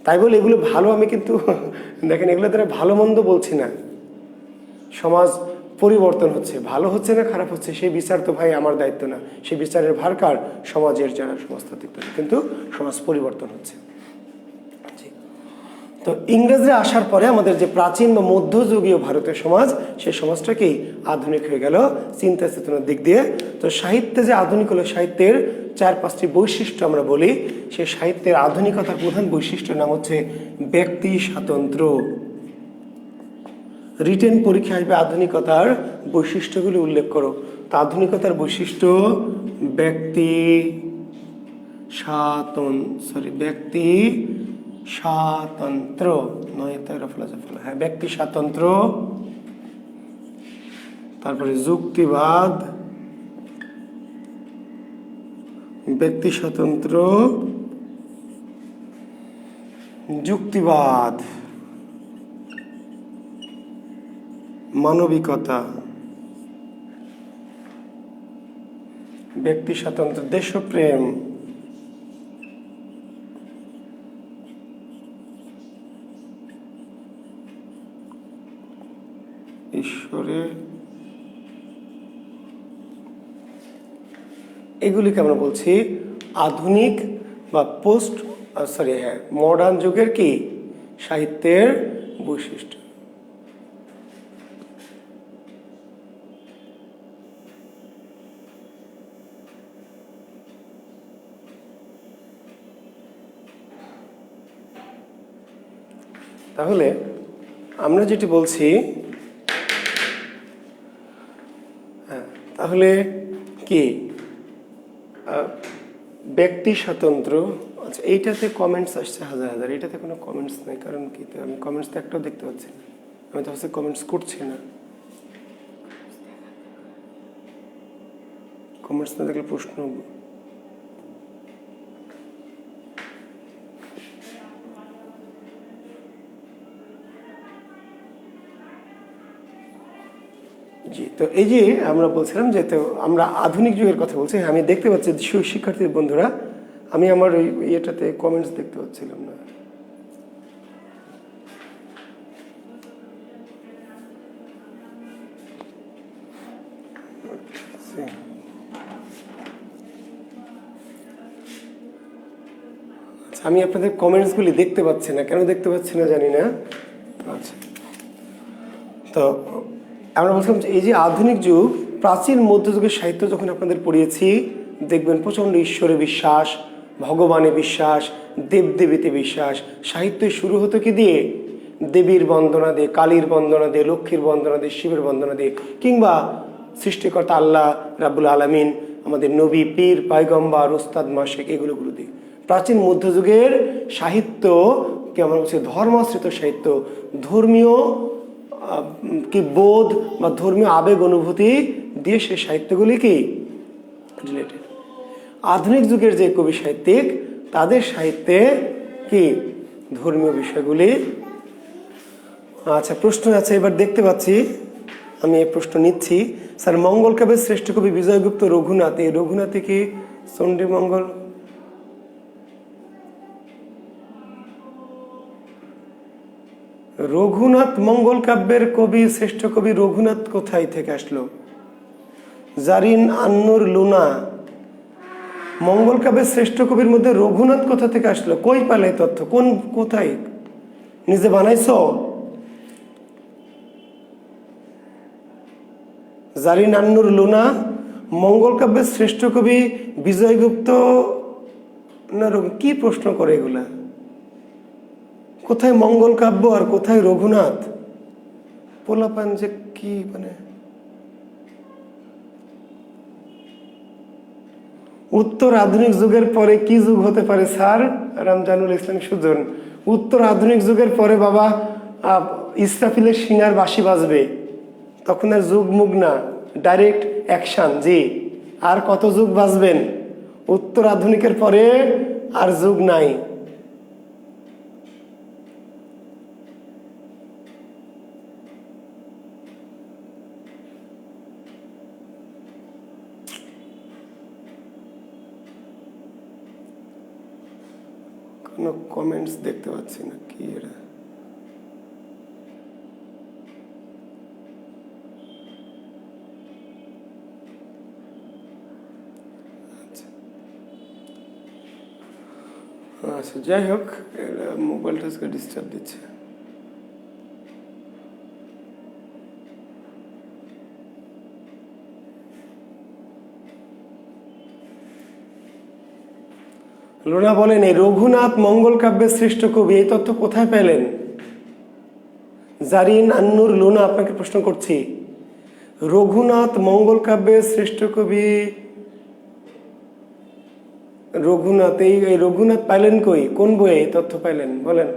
তাই বলে এগুলো ভালো, আমি কিন্তু দেখেন এগুলো দ্বারা ভালো মন্দ বলছি না। সমাজ পরিবর্তন হচ্ছে, ভালো হচ্ছে না খারাপ হচ্ছে, সেই বিচার তো ভাই আমার দায়িত্ব না। সেই বিচারের ভার কার? সমাজের যারা সমাজতান্ত্রিক। কিন্তু সমাজ পরিবর্তন হচ্ছে। তো ইংরেজরা আসার পরে আমাদের যে প্রাচীন বা মধ্যযুগীয় ভারতের সমাজ, সেই সমাজটাকেই আধুনিক হয়ে গেল চিন্তা চেতনার দিক দিয়ে। তো সাহিত্যে যে আধুনিক হলো, সাহিত্যের 4-5টি বৈশিষ্ট্য আমরা বলি। সেই সাহিত্যের আধুনিকতার প্রধান বৈশিষ্ট্যের নাম হচ্ছে ব্যক্তি স্বাতন্ত্র্য। রিটেন পরীক্ষা আসবে আধুনিকতার বৈশিষ্ট্যগুলি উল্লেখ করো। তো আধুনিকতার বৈশিষ্ট্য ব্যক্তি ব্যক্তি স্বাতন্ত্র নয়, হ্যাঁ, ব্যক্তি স্বাতন্ত্র, তারপরে যুক্তিবাদ, ব্যক্তি স্বাতন্ত্র, যুক্তিবাদ, মানবিকতা, ব্যক্তি স্বাতন্ত্র, দেশপ্রেম, ঈশ্বরের, এগুলিকে আমরা বলছি আধুনিক বা মডার্ন যুগের কি সাহিত্যের বৈশিষ্ট্য। তাহলে আমরা যেটি বলছি, তাহলে কি ব্যক্তি স্বাতন্ত্র। আচ্ছা, এইটাতে কমেন্টস আসছে হাজার হাজার, এটাতে কোনো কমেন্টস নেই, কারণ কি আমি কমেন্টস তো একটাও দেখতে পাচ্ছি না, আমি তো হচ্ছে কমেন্টস করছি না। কমেন্টস না দেখলে প্রশ্ন জি। তো এই যে আমরা বলছিলাম যে তো আমরা আধুনিক যুগের কথা বলছি, আমি দেখতে পাচ্ছি শিক্ষার্থী বন্ধুরা, আমি আমার ওই ইয়েটাতে কমেন্টস দেখতে পাচ্ছিলাম না। আমি আপনাদের কমেন্টসগুলি দেখতে পাচ্ছি না, কেন দেখতে পাচ্ছি না জানি না। আচ্ছা, তো আমরা বলছিলাম যে এই যে আধুনিক যুগ, প্রাচীন মধ্যযুগের সাহিত্য যখন আপনাদের পড়িয়েছি, দেখবেন প্রচণ্ড ঈশ্বরে বিশ্বাস, ভগবানে বিশ্বাস, দেবদেবীতে বিশ্বাস। সাহিত্য শুরু হতো কি দিয়ে? দেবীর বন্দনা দিয়ে, কালীর বন্দনা দিয়ে, লক্ষ্মীর বন্দনা দিয়ে, শিবের বন্দনা দিয়ে, কিংবা সৃষ্টিকর্তা আল্লাহ রাব্বুল আলামিন, আমাদের নবী, পীর, পয়গম্বর, ওস্তাদ, মাশায়েখ, এগুলো দিয়ে। প্রাচীন মধ্যযুগের সাহিত্যকে আমরা বলছি ধর্মাশ্রিত সাহিত্য, ধর্মীয় কি বোধ বা ধর্মীয় আবেগ অনুভূতি দিয়ে সেই সাহিত্যগুলি কি রিলেটেড। আধুনিক যুগের যে কবি সাহিত্যিক, তাদের সাহিত্যে কি ধর্মীয় বিষয়গুলি। আচ্ছা, প্রশ্ন আছে, এবার দেখতে পাচ্ছি, আমি এই প্রশ্ন নিচ্ছি। স্যার, মঙ্গল কাব্যের শ্রেষ্ঠ কবি বিজয়গুপ্ত রঘুনাথ, এই রঘুনাথে কি চণ্ডীমঙ্গল? রঘুনাথ মঙ্গল কাব্যের কবি, শ্রেষ্ঠ কবি রঘুনাথ কোথায় থেকে আসলো? জারিন আন্নুর লুনা, মঙ্গল কাব্যের শ্রেষ্ঠ কবির মধ্যে রঘুনাথ কোথা থেকে আসলো? কই পালে তথ্য? কোথায়? নিজে বানাইছো? জারিন আন্নুর লুনা, মঙ্গল কাব্যের শ্রেষ্ঠ কবি বিজয়গুপ্ত না? কি প্রশ্ন করে এগুলা? কোথায় মঙ্গল কাব্য আর কোথায় রঘুনাথ? পোলাপান যে কি মানে। উত্তর আধুনিক যুগের পরে কি যুগ হতে পারে স্যার? রামজানুল ইসলাম সুজন, উত্তর আধুনিক যুগের পরে বাবা ইসরাফিলের সিঙ্গার বাঁশি বাজবে, তখন আর যুগ মুগ না, ডাইরেক্ট অ্যাকশন। জি, আর কত যুগ বাজবেন? উত্তর আধুনিকের পরে আর যুগ নাই। কোনো কমেন্টস দেখতে পাচ্ছি না, কি এরা? আচ্ছা, যাই হোক, এরা মোবাইলটা আজকে ডিস্টার্ব দিচ্ছে। লোনা বলেন, এই রঘুনাথ মঙ্গল কাব্যের শ্রেষ্ঠ কবি, এই তথ্য কোথায় পেলেন? জারিন আন্নুর লুনা, আপনাকে প্রশ্ন করছি, রঘুনাথ মঙ্গল কাব্যের শ্রেষ্ঠ কবি রঘুনাথ। এই রঘুনাথ পাইলেন কই, কোন বইয়ে এই তথ্য পাইলেন বলেন?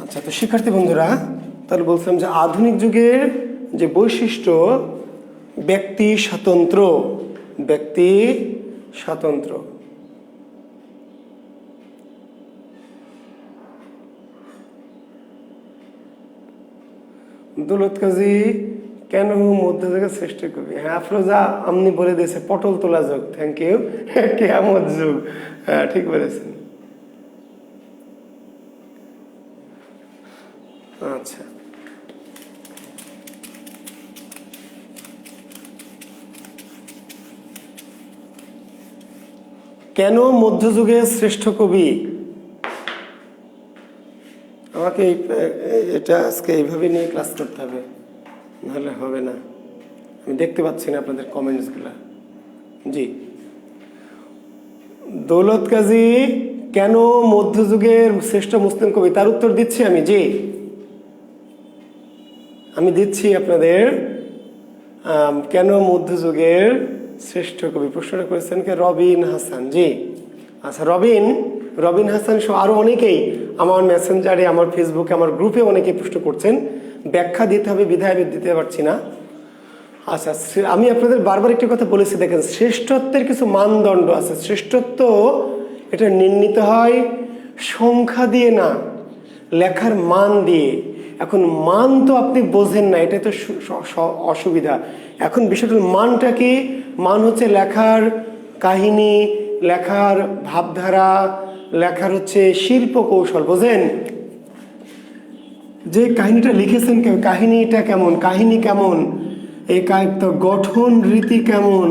আচ্ছা, তো শিক্ষার্থী বন্ধুরা, তাহলে বলছিলাম যে আধুনিক যুগের যে বৈশিষ্ট্য, ব্যক্তি স্বাতন্ত্র, ব্যক্তি স্বাতন্ত্র। দৌলত কাজী কেন মধ্যযুগের শ্রেষ্ঠ কবি? হ্যাঁ, আফরোজা আমনি বলে দিয়েছে পটল তোলা যুগ। Thank you. কিয়ামত যুগ, হ্যাঁ ঠিক বলেছেন। আচ্ছা, কেন মধ্যযুগের শ্রেষ্ঠ কবি? আমাকে এটা আজকে এইভাবে নিয়ে ক্লাস করতে হবে, নাহলে হবে না। আমি দেখতে পাচ্ছি না আপনাদের কমেন্টসগুলা। জি, দৌলত কাজী কেন মধ্যযুগের শ্রেষ্ঠ মুসলিম কবি, তার উত্তর দিচ্ছি আমি। জি, আমি দিচ্ছি আপনাদের কেন মধ্যযুগের শ্রেষ্ঠ কবি। প্রশ্নটা করেছেন কে? রবিন হাসান। জি, আচ্ছা, রবিন হাসান সহ আরো অনেকেই আমার মেসেঞ্জারে, আমার ফেসবুকে, আমার গ্রুপে অনেকেই প্রশ্ন করছেন। ব্যাখ্যা দিতে হবে বিধায় আমি দিতে পারছি না। আচ্ছা, আমি আপনাদের বারবার একটি কথা বলেছি, দেখেন শ্রেষ্ঠত্বের কিছু মানদণ্ড আছে। শ্রেষ্ঠত্ব এটা নির্ণীত হয় সংখ্যা দিয়ে না, লেখার মান দিয়ে। এখন মান তো আপনি বোঝেন না, এটা তো অসুবিধা। এখন বিষয়টা মানটা কি? মান হচ্ছে লেখার কাহিনী, লেখার ভাবধারা, লেখার হচ্ছে শিল্প কৌশল। বোঝেন যে কাহিনীটা লিখেছেন কেউ, কাহিনীটা কেমন, কাহিনী কেমন, এই গঠন রীতি কেমন,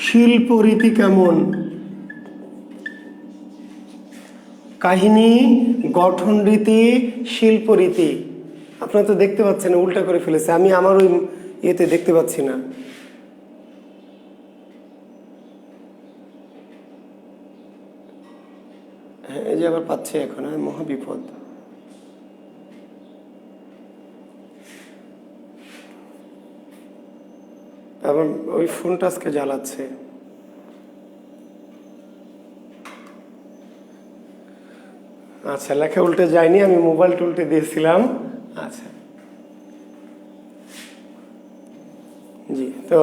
শিল্প রীতি কেমন, কাহিনী, গঠন রীতি, শিল্প রীতি। আপনারা তো দেখতে পাচ্ছেন উল্টা করে ফেলেছে, আমি আমার ওই ইয়েতে দেখতে পাচ্ছি না। হ্যাঁ, এই যে আবার পাচ্ছি এখন, মহাবিপদ। আবার ওই ফোনটা আজকে জ্বালাচ্ছে। আচ্ছা, লেখা উল্টে যায়নি, আমি মোবাইলটা উল্টে দিয়েছিলাম। আচ্ছা, জি, তো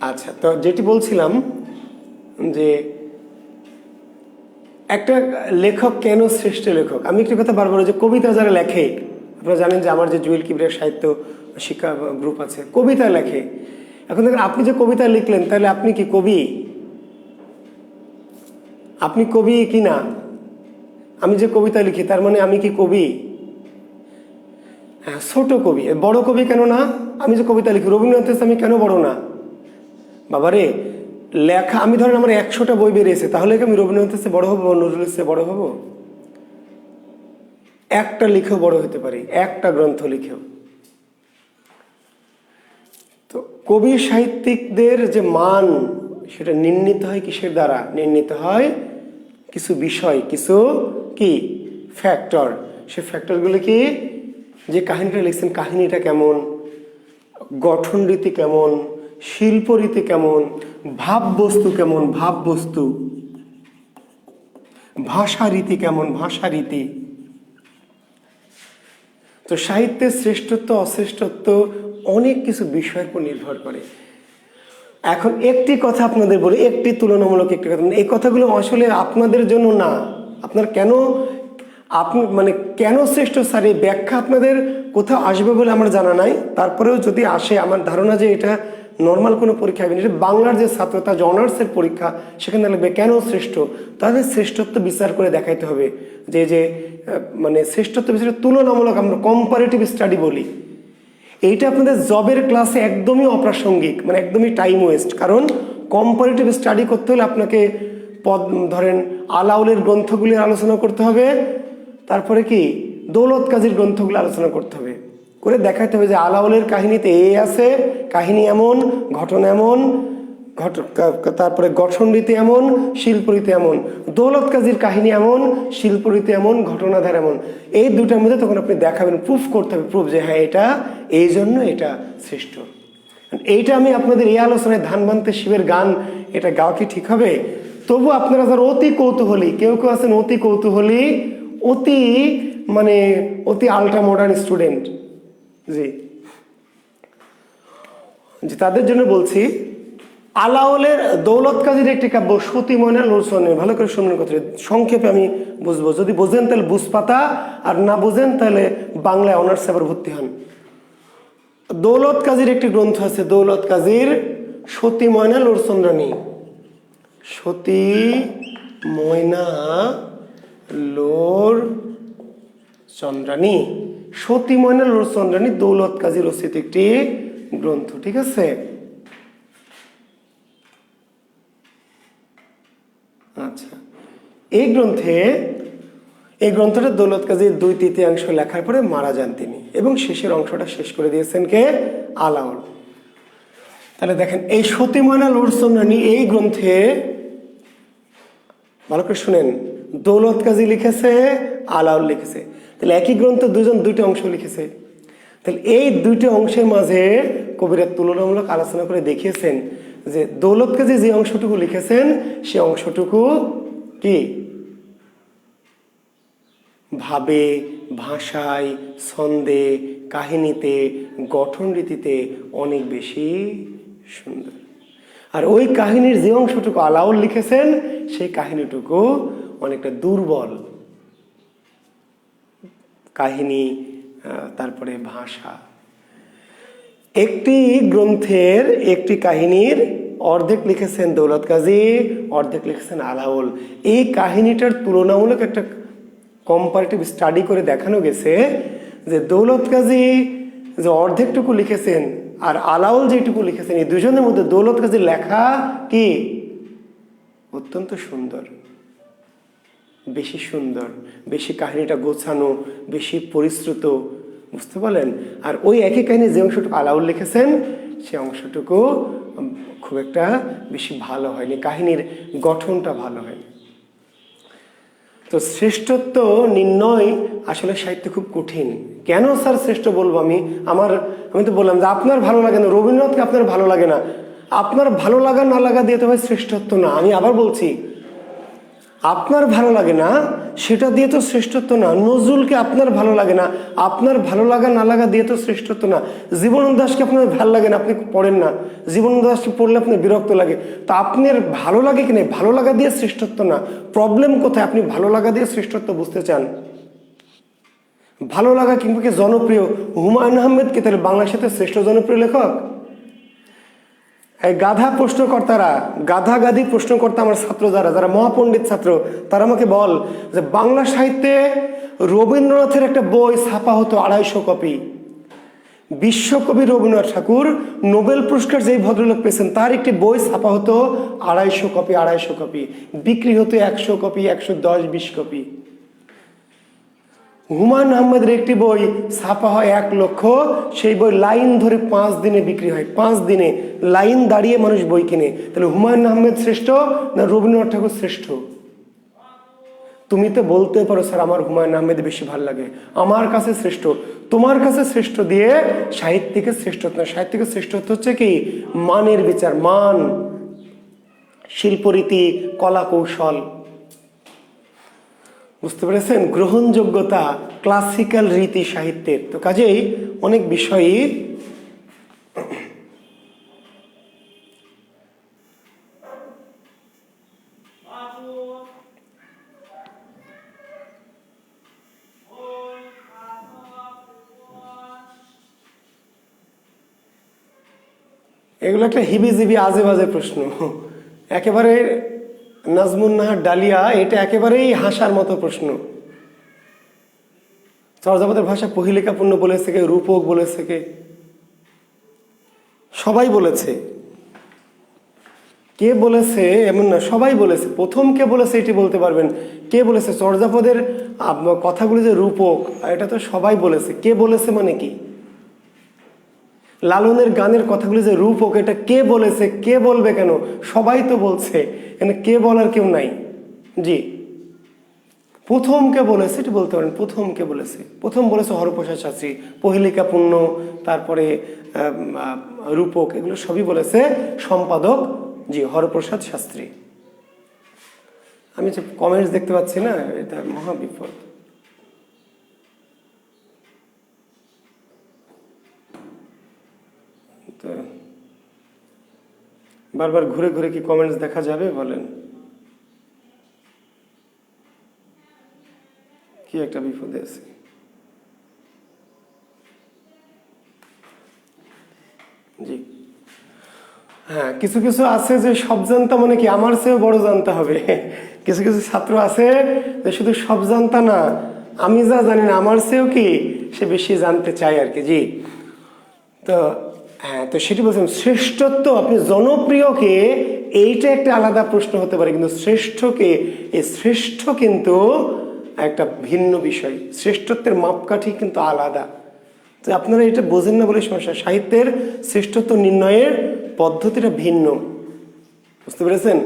আচ্ছা, তো যেটি বলছিলাম যে একটা লেখক কেন শ্রেষ্ঠ লেখক। আমি একটি কথা বারবার, যে কবিতা যারা লেখে, আপনারা জানেন যে আমার যে জুয়েল কিবরিয়া সাহিত্য শিক্ষা গ্রুপ আছে, কবিতা লেখে। এখন দেখেন, আপনি যে কবিতা লিখলেন, তাহলে আপনি কি কবি? আপনি কবি কি না? আমি যে কবিতা লিখি, তার মানে আমি কি কবি? হ্যাঁ, ছোট কবি। বড় কবি কেন না? আমি যে কবিতা লিখি, রবীন্দ্রনাথ আমি কেন বড় না? বাবারে, লেখা, আমি ধরেন আমার 100টা বই বেরিয়েছে, তাহলে কি আমি রবীন্দ্রনাথের চেয়ে বড় হবো, নজরুলের চেয়ে বড় হবো? একটা লিখেও বড় হতে পারি, একটা গ্রন্থ লিখেও। তো কবি সাহিত্যিকদের যে মান, সেটা নির্ণীত হয় কিসের দ্বারা? নির্ণীত হয় কিছু বিষয়, কিছু কি ফ্যাক্টর। সে ফ্যাক্টরগুলো কি? যে কাহিনীটা লিখছেন, কাহিনীটা কেমন, গঠন রীতি কেমন, শিল্প রীতি কেমন, ভাববস্তু কেমন, ভাববস্তু, ভাষা রীতি কেমন, ভাষা রীতি। তো সাহিত্যের শ্রেষ্ঠত্ব অশ্রেষ্ঠত্ব অনেক কিছু বিষয়ের উপর নির্ভর করে। এখন একটি কথা আপনাদের বলি, একটি তুলনামূলক একটি কথা, এই কথাগুলো আসলে আপনাদের জন্য না। আপনার কেন, আপনি মানে কেন শ্রেষ্ঠ স্যার, এই ব্যাখ্যা আপনাদের কোথাও আসবে বলে আমার জানা নাই। তারপরেও যদি আসে, আমার ধারণা যে এটা নর্মাল কোনো পরীক্ষা হবে না, এটা বাংলার যে ছাত্র, তার যে অনার্সের পরীক্ষা, সেখানে লাগবে কেন শ্রেষ্ঠ, তাদের শ্রেষ্ঠত্ব বিচার করে দেখাইতে হবে। যে মানে শ্রেষ্ঠত্ব বিচার তুলনামূলক, আমরা কম্পারেটিভ স্টাডি বলি। এইটা আপনাদের জবের ক্লাসে একদমই অপ্রাসঙ্গিক, মানে একদমই টাইম ওয়েস্ট। কারণ কম্পারেটিভ স্টাডি করতে হলে আপনাকে ধরেন আলাউলের গ্রন্থগুলির আলোচনা করতে হবে, তারপরে কি দৌলত কাজীর গ্রন্থগুলো আলোচনা করতে হবে, করে দেখাতে হবে যে আলাউলের কাহিনীতে এ আছে, কাহিনী এমন, ঘটনা এমন, তারপরে গঠনরীতি এমন, শিল্পরীতি এমন, দৌলত কাজীর কাহিনী এমন, শিল্পরীতি এমন, ঘটনাধার এমন। এই দুটার মধ্যে তখন আপনি দেখাবেন, প্রুফ করতে হবে, প্রুফ যে হ্যাঁ এটা এই জন্য এটা শ্রেষ্ঠ। এইটা আমি আপনাদের এই আলোচনায় ধান বানতে শিবের গান এটা গাওয়া কি ঠিক হবে? তবু আপনারা যারা অতি কৌতূহলী, কেউ কেউ আছেন অতি কৌতূহলী, অতি মানে অতি আল্ট্রা মডার্ন স্টুডেন্ট, জি, যে তাদের জন্য বলছি আলাওলের দৌলত কাজীর একটি কাব্য সতী ময়না লোচনের, ভালো করে শুনবেন কথা, সংক্ষেপে আমি বুঝবো, যদি বোঝেন তাহলে বুঝপাতা, আর না বোঝেন তাহলে বাংলায় অনার্স আবার ভর্তি হন। দৌলত কাজীর একটি গ্রন্থ আছে, দৌলত কাজীর সতী ময়না লোরচন্দ্রানী, সতী ময়না লোর চন্দ্রানী, সতী ময়না লোর চন্দ্রানী দৌলত কাজী রচিত একটি গ্রন্থ, ঠিক আছে? আচ্ছা, এই গ্রন্থটা দৌলত কাজীর 2/3 লেখার পরে মারা যান তিনি, এবং শেষের অংশটা শেষ করে দিয়েছেন কে? আলাওল। তাহলে দেখেন এই সতী ময়না লোর চন্দ্রানী এই গ্রন্থে, ভালো করে শুনেন, দৌলত কাজী লিখেছে, আলাওল লিখেছে, তাহলে একই গ্রন্থ দুজন দুইটা অংশ লিখেছে। তাহলে এই দুইটা অংশের মাঝে কবিরা তুলনামূলক আলোচনা করে দেখিয়েছেন যে দৌলত কাজী যে অংশটুকু লিখেছেন সে অংশটুকু কি ভাবে, ভাষায়, ছন্দে, কাহিনীতে, গঠন রীতিতে অনেক বেশি সুন্দর। আর ওই কাহিনীর যে অংশটুকু আলাওল লিখেছেন সেই কাহিনীটুকু অনেকটা দুর্বল, কাহিনী তারপরে ভাষা। একটি গ্রন্থের একটি কাহিনীর অর্ধেক লিখেছেন দৌলত কাজী, অর্ধেক লিখেছেন আলাওল। এই কাহিনীটার তুলনামূলক একটা কম্পারেটিভ স্টাডি করে দেখানো গেছে যে দৌলত কাজী যে অর্ধেকটুকু লিখেছেন আর আলাওল যেটুকু লিখেছেন, এই দুজনের মধ্যে দৌলত কাজীর লেখা কি অত্যন্ত সুন্দর, বেশি সুন্দর, বেশি কাহিনীটা গোছানো, বেশি পরিশ্রুত, বুঝতে পারলেন? আর ওই একই কাহিনী যে অংশটুকু আলাওল লিখেছেন সে অংশটুকু খুব একটা বেশি ভালো হয়নি, কাহিনীর গঠনটা ভালো হয়নি। তো শ্রেষ্ঠত্ব নির্ণয় আসলে সাহিত্য খুব কঠিন। কেন স্যার শ্রেষ্ঠ বলবো আমি তো বললাম যে আপনার ভালো লাগে না, রবীন্দ্রনাথকে আপনার ভালো লাগে না, আপনার ভালো লাগা না লাগা দিয়ে তো ভাই শ্রেষ্ঠত্ব না। আমি আবার বলছি, আপনার ভালো লাগে না সেটা দিয়ে তো শ্রেষ্ঠত্ব না। নজরুলকে আপনার ভালো লাগে না, আপনার ভালো লাগা না লাগা দিয়ে তো শ্রেষ্ঠত্ব না। জীবনানন্দ দাশকে আপনার ভালো লাগে না, আপনি পড়েন না, জীবনানন্দ দাশকে পড়লে আপনার বিরক্ত লাগে, তো আপনার ভালো লাগে কিনা, ভালো লাগা দিয়ে শ্রেষ্ঠত্ব না। প্রবলেম কোথায়? আপনি ভালো লাগা দিয়ে শ্রেষ্ঠত্ব বুঝতে চান, ভালো লাগা কিংবা কি জনপ্রিয়। হুমায়ুন আহমেদকে তাহলে বাংলার সাথে শ্রেষ্ঠ জনপ্রিয় লেখক? এই গাধা প্রশ্নকর্তারা, গাধা গাধি প্রশ্নকর্তা আমার ছাত্র যারা মহাপণ্ডিত ছাত্র, তারা আমাকে বল যে বাংলা সাহিত্যে রবীন্দ্রনাথের একটা বই ছাপা হতো 250 কপি। বিশ্বকবি রবীন্দ্রনাথ ঠাকুর নোবেল পুরস্কার যেই ভদ্রলোক পেয়েছেন তার একটি বই ছাপা হতো 250 কপি, 250 কপি, বিক্রি হতো 100 কপি, 110-20 কপি। হুমায়ুন আহমেদের একটি বই ছাপা হয় 1 লক্ষ, সেই বই লাইন ধরে 5 দিনে বিক্রি হয়, 5 দিনে লাইন দাঁড়িয়ে মানুষ বই কিনে। তাহলে হুমায়ুন আহমেদ শ্রেষ্ঠ না রবীন্দ্রনাথ ঠাকুর শ্রেষ্ঠ? তুমি তো বলতে পারো স্যার আমার হুমায়ুন আহমেদ বেশি ভালো লাগে, আমার কাছে শ্রেষ্ঠ। তোমার কাছে শ্রেষ্ঠ দিয়ে সাহিত্যিকের শ্রেষ্ঠত্ব না। সাহিত্যিকের শ্রেষ্ঠত্ব হচ্ছে কি মানের বিচার, মান, শিল্পরীতি, কলা কৌশল, বুঝতে পেরেছেন? গ্রহণযোগ্যতা, ক্লাসিক্যাল রীতি সাহিত্যের। তো কাজেই অনেক বিষয়ই এগুলো একটা হিবিজিবি আজে বাজে প্রশ্ন, একেবারে নাজমুন নাহার ডালিয়া, এটা একেবারেই হাসার মতো প্রশ্ন। চর্যাপদের ভাষা পহিলিকাপূর্ণ বলেছে কে, রূপক বলেছে কে? সবাই বলেছে। কে বলেছে এমন না, সবাই বলেছে। প্রথম কে বলেছে এটি বলতে পারবেন, কে বলেছে চর্যাপদের কথাগুলি যে রূপক, এটা তো সবাই বলেছে। কে বলেছে মানে কি? লালনের গানের কথাগুলো যে রূপক, এটা কে বলেছে, কে বলবে কেন, সবাই তো বলছে, এখানে কে বলার কেউ নাই। জি, প্রথম কে বলেছে এটি বলতে পারেন, প্রথম কে বলেছে, প্রথম বলেছে হরপ্রসাদ শাস্ত্রী, পহেলিকা পুণ্য, তারপরে রূপক, এগুলো সবই বলেছে সম্পাদক জি হরপ্রসাদ শাস্ত্রী। আমি যে কমেন্টস দেখতে পাচ্ছি না, এটা মহা বিপদ। তো বারবার ঘুরে ঘুরে কি কমেন্টস দেখা যাবে বলেন? কি একটা বিপদে আছে। জি হ্যাঁ, কিছু কিছু আছে যে সব জানতা মানে কি আমার চেয়েও বড় জানতে হবে। কিছু কিছু ছাত্র আছে যে শুধু সব জানতা না, আমি যা জানি না আমার চেয়েও কি সে বেশি জানতে চায় আর কি। জি, তো হ্যাঁ, তো সেটি বলছিলাম, শ্রেষ্ঠত্ব, আপনি জনপ্রিয়কে, এইটা একটা আলাদা প্রশ্ন হতে পারে, কিন্তু শ্রেষ্ঠকে, এই শ্রেষ্ঠ কিন্তু একটা ভিন্ন বিষয়, শ্রেষ্ঠত্বের মাপকাঠি কিন্তু আলাদা। তো আপনারা এটা বোঝেন না বলে সমস্যা। সাহিত্যের শ্রেষ্ঠত্ব নির্ণয়ের পদ্ধতিটা ভিন্ন, বুঝতে পেরেছেন?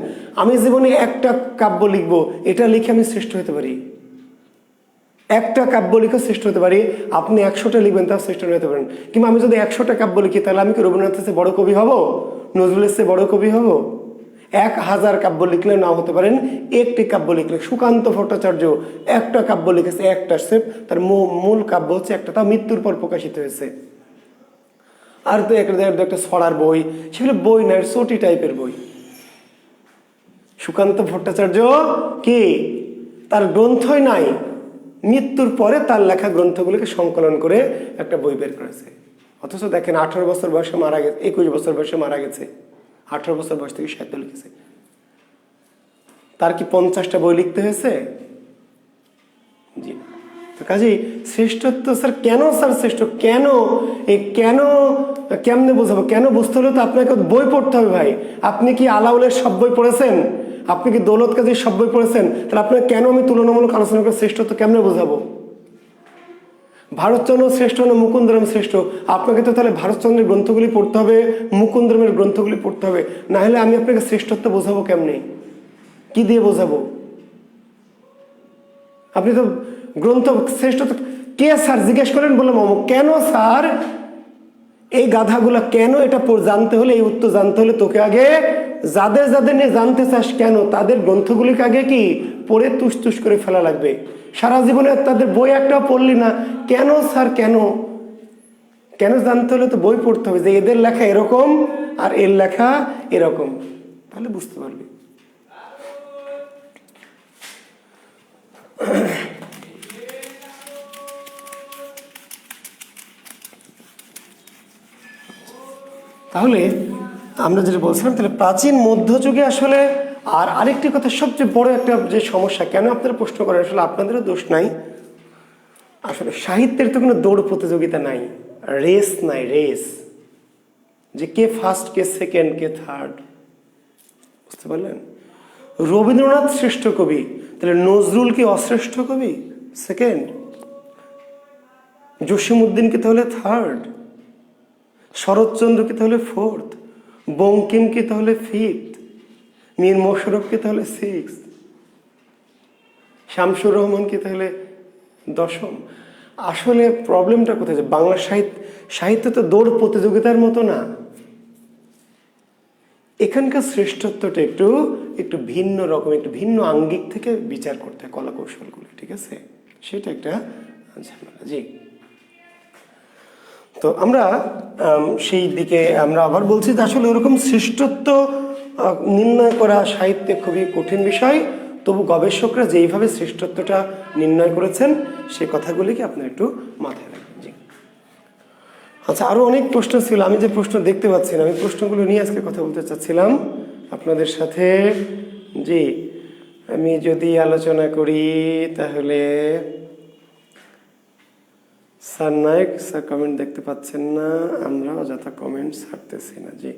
আমি জীবনে একটা কাব্য লিখবো, এটা লিখে আমি শ্রেষ্ঠ হতে পারি, একটা কাব্য লিখে শ্রেষ্ঠ হতে পারি। আপনি 100টা লিখবেন, তাও শ্রেষ্ঠ হতে পারেন। কিংবা আমি যদি 100টা কাব্য লিখি, তাহলে আমি কি রবীন্দ্রনাথের চেয়ে বড় কবি হব, নজরুলের চেয়ে বড় কবি হব? 1000 কাব্য লিখলে নাও হতে পারেন, একটি কাব্য লিখলে, সুকান্ত ভট্টাচার্য একটা কাব্য লিখেছে, একটা সেফ, তার মূল কাব্য হচ্ছে একটা, তাও মৃত্যুর পর প্রকাশিত হয়েছে। আর তো একটা ছড়ার বই, সেগুলো বই না, চটি টাইপের বই। সুকান্ত ভট্টাচার্য কি, তার গ্রন্থই নাই, মৃত্যুর পরে তার লেখা গ্রন্থগুলোকে সংকলন করে একটা বই বের করেছে। অথচ দেখেন 18 বছর বয়সে মারা গেছে, 21 বছর বয়সে মারা গেছে, 18 বছর বয়স থেকে সাহিত্য লিখেছে। তার কি 50টা বই লিখতে হয়েছে? জি, তো কাজেই শ্রেষ্ঠত্ব স্যার কেন, স্যার শ্রেষ্ঠ কেন, এই কেন কেমনে বোঝাবো? কেন বুঝতে হলে তো আপনাকে বই পড়তে হবে ভাই। আপনি কি আলাউলের সব বই পড়েছেন? আপনি কি দৌলত কাজীর সব বই পড়েছেন? তাহলে আপনাকে কেন আমি তুলনামূলক আলোচনা করে শ্রেষ্ঠত্ব কেমনে বোঝাবো? ভারতচন্দ্র শ্রেষ্ঠ না মুকুন্দরাম শ্রেষ্ঠ? আপনাকে তো তাহলে ভারতচন্দ্রের গ্রন্থগুলি পড়তে হবে, মুকুন্দরামের গ্রন্থগুলি পড়তে হবে, না হলে আমি আপনাকে শ্রেষ্ঠত্ব বোঝাবো কেমনে, কি দিয়ে বোঝাবো? আপনি তো গ্রন্থ শ্রেষ্ঠত্ব কে স্যার জিজ্ঞেস করেন, বললাম অমুক। কেন স্যার? এই গাধাগুলা কেন, এটা জানতে হলে, এই উত্তর জানতে হলে তোকে আগে যাদের যাদের নিয়ে জানতে চাস কেন, তাদের গ্রন্থগুলিকে আগে কি পড়ে তুস তুস করে ফেলা লাগবে। সারা জীবনে তাদের বই একটাও পড়লি না, কেন স্যার কেন? কেন জানতে হলে তো বই পড়তে হবে, যে এদের লেখা এরকম আর এর লেখা এরকম, তাহলে বুঝতে পারবি। তাহলে আমরা যেটা বলছিলাম, তাহলে প্রাচীন মধ্যযুগে আসলে, আর আরেকটি কথা, সবচেয়ে বড় একটা যে সমস্যা, কেন আপনারা প্রশ্ন করেন, আসলে আপনাদেরও দোষ নাই, আসলে সাহিত্যের তো কোনো দৌড় প্রতিযোগিতা নাই, রেস নাই, রেস যে কে ফার্স্ট, কে সেকেন্ড, কে থার্ড, বুঝতে পারলেন? রবীন্দ্রনাথ শ্রেষ্ঠ কবি, তাহলে নজরুল কি অশ্রেষ্ঠ কবি, সেকেন্ড? জসীমউদ্দিন কি তাহলে থার্ড? শরৎচন্দ্র কি তাহলে ফোর্থ? বঙ্কিম কি তাহলে ফিফথ? মীর মোশাররফ কি তাহলে সিক্সথ? শামসুর রহমান কি তাহলে দশম? আসলে প্রবলেমটা কোথায়, যে বাংলা সাহিত্য তো দৌড় প্রতিযোগিতার মতো না, এখানকার শ্রেষ্ঠত্বটা একটু একটু ভিন্ন রকম, একটু ভিন্ন আঙ্গিক থেকে বিচার করতে হয় কলা কৌশলগুলো, ঠিক আছে? সেটা একটা ঝামেলা। জি, তো আমরা সেই দিকে আমরা আবার বলছি যে আসলে ওরকম শ্রেষ্ঠত্ব নির্ণয় করা সাহিত্যে খুবই কঠিন বিষয়, তবু গবেষকরা যেইভাবে শ্রেষ্ঠত্বটা নির্ণয় করেছেন সেই কথাগুলিকে আপনার একটু মাথায় রাখবেন। জি, আচ্ছা, আরও অনেক প্রশ্ন ছিল, আমি যে প্রশ্ন দেখতে পাচ্ছি না, আমি প্রশ্নগুলো নিয়ে আজকে কথা বলতে চাচ্ছিলাম আপনাদের সাথে। জি, আমি যদি আলোচনা করি তাহলে স্যার নায়ক স্যার কমেন্ট দেখতে পাচ্ছেন না, আমরা অযথা কমেন্ট ছাড়তেছি না। জি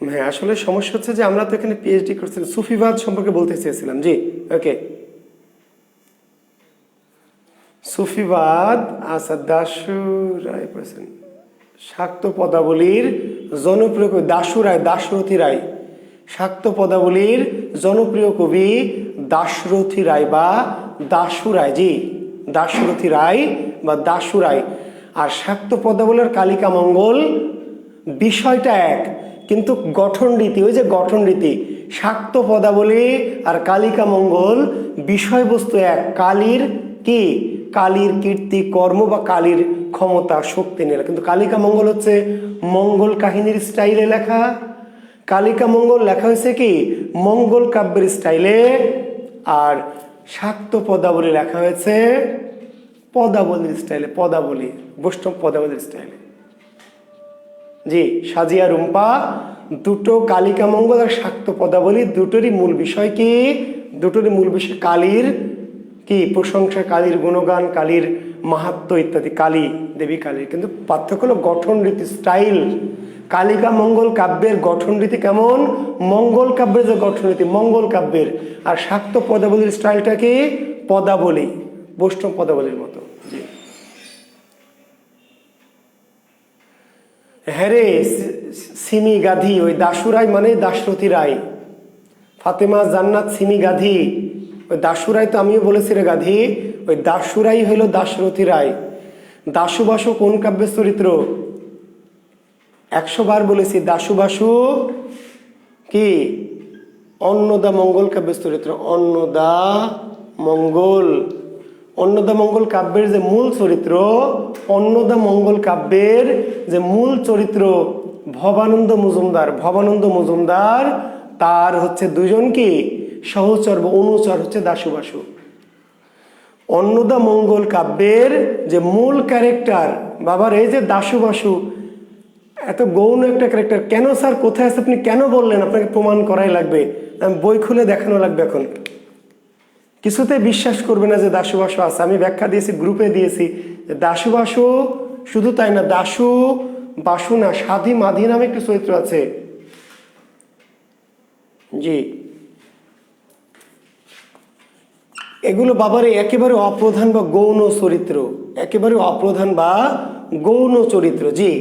হ্যাঁ, আসলে সমস্যা হচ্ছে যে আমরা তো এখানে পিএইচডি করছিলাম, সুফিবাদ সম্পর্কে বলতে চেয়েছিলাম। জি ওকে, সুফিবাদ। আচ্ছা, দাশু রায় পড়েছেন। শাক্ত পদাবলীর জনপ্রিয় কবি দাশু রায়, দাশরথী রায়। শাক্ত পদাবলীর জনপ্রিয় কবি দাশরথী রায় বা দাশু রায়। জি, দাশরথী রায় বা দাশু রায়। আর শাক্ত পদাবলীর কালিকা মঙ্গল বিষয়টা এক, কিন্তু গঠন রীতি, ওই যে গঠন রীতি, শাক্ত পদাবলী আর কালিকা মঙ্গল বিষয়বস্তু এক। কালীর কি, কালীর কীর্তি কর্ম বা কালীর ক্ষমতা শক্তি নিয়ে, কিন্তু কালিকা মঙ্গল হচ্ছে মঙ্গল কাহিনীর স্টাইলে লেখা। কালিকা মঙ্গল লেখা হয়েছে কি মঙ্গল কাব্যের স্টাইলে, আর শাক্ত পদাবলী লেখা হয়েছে পদাবলীর স্টাইলে, পদাবলী বৈষ্ণব পদাবলীর স্টাইলে। জি, সাজিয়া রুম্পা দুটো, কালিকা মঙ্গল আর শাক্ত পদাবলী দুটোরই মূল বিষয় কি, দুটোরই মূল বিষয় কালীর কি প্রশংসা, কালীর গুণগান, কালীর মাহাত্ম্য ইত্যাদি, কালী দেবী কালীর। কিন্তু পার্থক্য হলো গঠন রীতি, স্টাইল। কালিকা মঙ্গল কাব্যের গঠন রীতি কেমন, মঙ্গল কাব্যের যে গঠন রীতি মঙ্গল কাব্যের, আর শাক্ত পদাবলীর স্টাইলটা কি পদাবলী, বৈষ্ণব পদাবলীর মতো। জি, হ্যাঁ রে, সিমি গাধি, ওই দাশু রায় মানে দাশরথী রায়। ফাতেমা জান্নাত সিমি গাধি, ওই দাশু রায় তো আমিও বলেছি রে গাধি, ওই দাশু রায় হইল দাশরথী রায়। দাশুবাসু কোন কাব্যের চরিত্র? 100 বার বলেছি, দাশুবাসু কি অন্নদা মঙ্গল কাব্যের চরিত্র। অন্নদা মঙ্গল, অন্নদা মঙ্গল কাব্যের যে মূল চরিত্র, অন্নদা মঙ্গল কাব্যের যে মূল চরিত্র ভবানন্দ মজুমদার। ভবানন্দ মজুমদার তার হচ্ছে দুজন কি সহচর বা অনুচর হচ্ছে দাশুবাসু। অন্নদা মঙ্গল কাব্যের যে মূল ক্যারেক্টার, বাবার এই যে দাশুবাসু এত গৌণ একটা ক্যারেক্টার, কেন স্যার কোথায় আছে আপনি কেন বললেন? আপনাকে প্রমাণ করাই লাগবে, বই খুলে দেখানো লাগবে। এখন কিছুতে বিশ্বাস করবে না যে দাশুবাসু আছে। আমি ব্যাখ্যা দিয়েছি, গ্রুপে দিয়েছি যে দাশুবাসু শুধু তাই না, দাশু বাসু না, সাধী মাধি নামে একটি চরিত্র আছে। জি, এগুলো বাবার একেবারে অপ্রধান বা গৌণ চরিত্র, একেবারে অপ্রধান বা গৌণ চরিত্র। জি,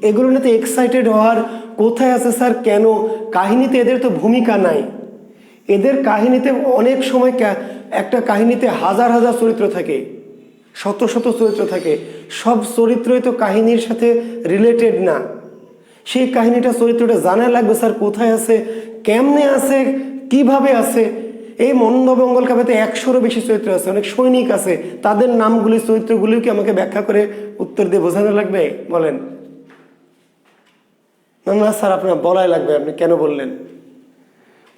এগুলো নিয়ে এক্সাইটেড হওয়ার কোথায় আছে স্যার? কেন? কাহিনীতে এদের তো ভূমিকা নাই। এদের কাহিনীতে অনেক সময় একটা কাহিনীতে হাজার হাজার চরিত্র থাকে, শত শত চরিত্র থাকে, সব চরিত্রই তো কাহিনীর সাথে রিলেটেড না। সেই কাহিনীটা চরিত্রটা জানা লাগবে স্যার কোথায় আছে, কেমনে আছে, কিভাবে আছে। এই মন্নদমঙ্গল কাব্যতে 100-এরও বেশি চরিত্র আছে, অনেক সৈনিক আছে, তাদের নামগুলি চরিত্রগুলিও কি আমাকে ব্যাখ্যা করে উত্তর দিয়ে বোঝানো লাগবে? বলেন না। না স্যার আপনার বলাই লাগবে, আপনি কেন বললেন?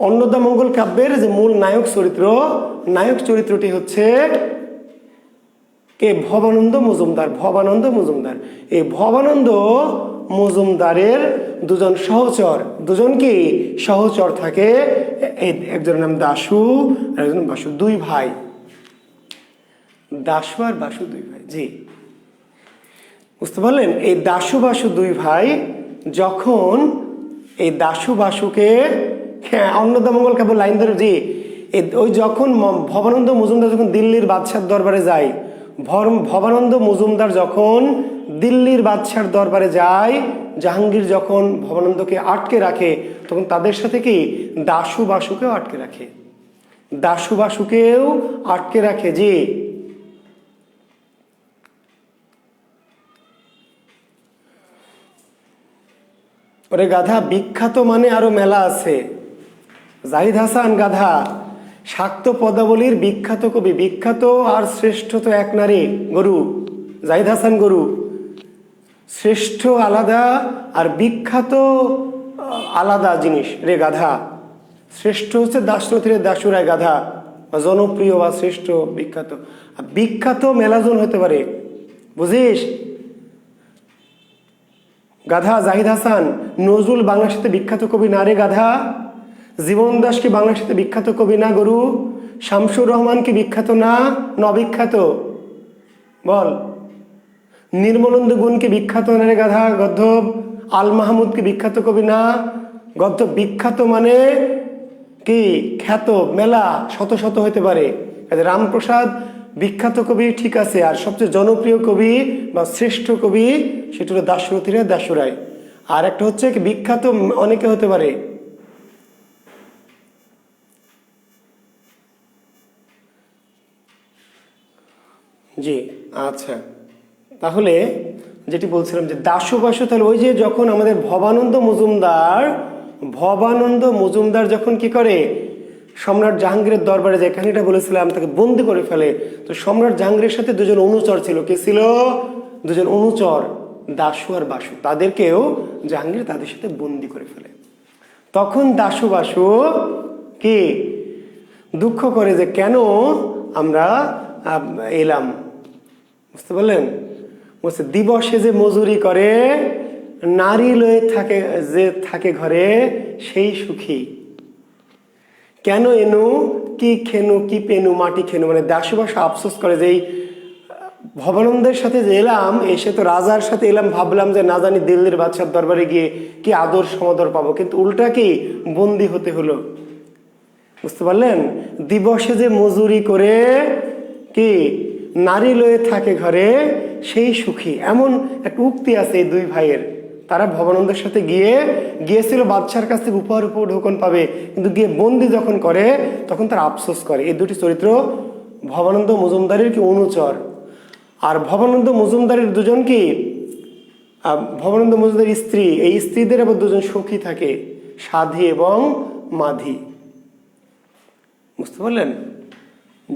অন্নদামঙ্গল কাব্যের যে মূল নায়ক চরিত্র, নায়ক চরিত্রটি হচ্ছে কে? ভবানন্দ মজুমদার। ভবানন্দ মজুমদার। এই ভবানন্দ মজুমদারের দুজন সহচর, দুজন কি সহচর থাকে, একজনের নাম দাশু আর একজন বাসু, দুই ভাই। দাশু আর বাসু দুই ভাই। জি, বুঝতে পারলেন? এই দাশু বাসু দুই ভাই যখন এই দাশু বাসুকে, হ্যাঁ অন্নদামঙ্গল কাব্য লাইন ধরে, জি, ওই যখন ভবানন্দ মজুমদার যখন দিল্লির বাদশার দরবারে যায়, ভবানন্দ মজুমদার যখন দিল্লির বাদশার দরবারে যায়, জাহাঙ্গীর যখন ভবানন্দকে আটকে রাখে, তখন তাদের সাথে কি দাশু বাসুকেও আটকে রাখে, দাশু বাসুকেও আটকে রাখে। জি, ওরে গাধা, বিখ্যাত মানে আরো মেলা আছে। জাহিদ হাসান গাধা, শাক্ত পদাবলীর বিখ্যাত কবি, বিখ্যাত আর শ্রেষ্ঠ তো এক নারী, গরু, জাহিদ হাসান গরু। শ্রেষ্ঠ আলাদা আর বিখ্যাত আলাদা জিনিস রে গাধা। শ্রেষ্ঠ হচ্ছে দাশরথীর দাশু রায় গাধা, বা জনপ্রিয় বা শ্রেষ্ঠ বিখ্যাত। আর বিখ্যাত মেলাজন হতে পারে, বুঝিস? গাধা জাহিদ হাসান। নজরুল বাংলার সাথে বিখ্যাত কবি না রে গাধা? জীবন দাস কি বাংলার সাথে বিখ্যাত কবি না গরু? শামসুর রহমান কি বিখ্যাত না, নবিখ্যাত? বল। নির্মলেন্দু গুণ কি বিখ্যাত না রে গাধা? গদ্ধব। আল মাহমুদ কি বিখ্যাত কবি না? গদ্ধব। বিখ্যাত মানে কি খ্যাত, মেলা শত শত হতে পারে। রামপ্রসাদ বিখ্যাত কবি ঠিক আছে, আর সবচেয়ে জনপ্রিয় কবি বা শ্রেষ্ঠ কবি সেটা হলো দাশরথী রায়, দাশরায়। আর একটা হচ্ছে কি বিখ্যাত অনেকে হতে পারে। জি, আচ্ছা, তাহলে যেটি বলছিলাম যে দাসবাসু, তাহলে ওই যে যখন আমাদের ভবানন্দ মজুমদার যখন কি করে সম্রাট জাহাঙ্গীরের দরবারে যায়, কাহিনীটা বলেছিলাম, তাকে বন্দি করে ফেলে। তো সম্রাট জাহাঙ্গীরের সাথে দুজন অনুচর ছিল, কে ছিল? দুজন অনুচর, দাশু আর বাসু, তাদেরকেও জাহাঙ্গীর তাদের সাথে বন্দি করে ফেলে। তখন দাশু বাসু কি দুঃখ করে যে কেন আমরা এলাম, বুঝতে পারলেন? বলছে দিবসে যে মজুরি করে, নারী লয়ে থাকে যে থাকে ঘরে, সেই সুখী। কেন এনু, কি খেনু, কি পেনু, মাটি খেনু, মানে দাসবাসু আফসোস করে যে এই ভবানন্দের সাথে যে এলাম, এসে তো রাজার সাথে এলাম, ভাবলাম যে না জানি দিল্লির বাদশার দরবারে গিয়ে কি আদর সমাদর পাবো, কিন্তু উল্টা কি বন্দি হতে হলো। বুঝতে পারলেন? দিবসে যে মজুরি করে কি নারী লয়ে থাকে ঘরে, সেই সুখী, এমন একটা উক্তি আছে এই দুই ভাইয়ের। তারা ভবানন্দের সাথে গিয়েছিল বাদশার কাছ থেকে উপহার ঢোকন পাবে, কিন্তু গিয়ে বন্দি যখন করে তখন তারা আফসোস করে। এই দুটি চরিত্র ভবানন্দ মজুমদারের কি অনুচর। আর ভবানন্দ মজুমদারের দুজন কি ভবানন্দ মজুমদারের স্ত্রী, এই স্ত্রীদের আবার দুজন সখী থাকে, সাধী এবং মাধী। বুঝতে পারলেন?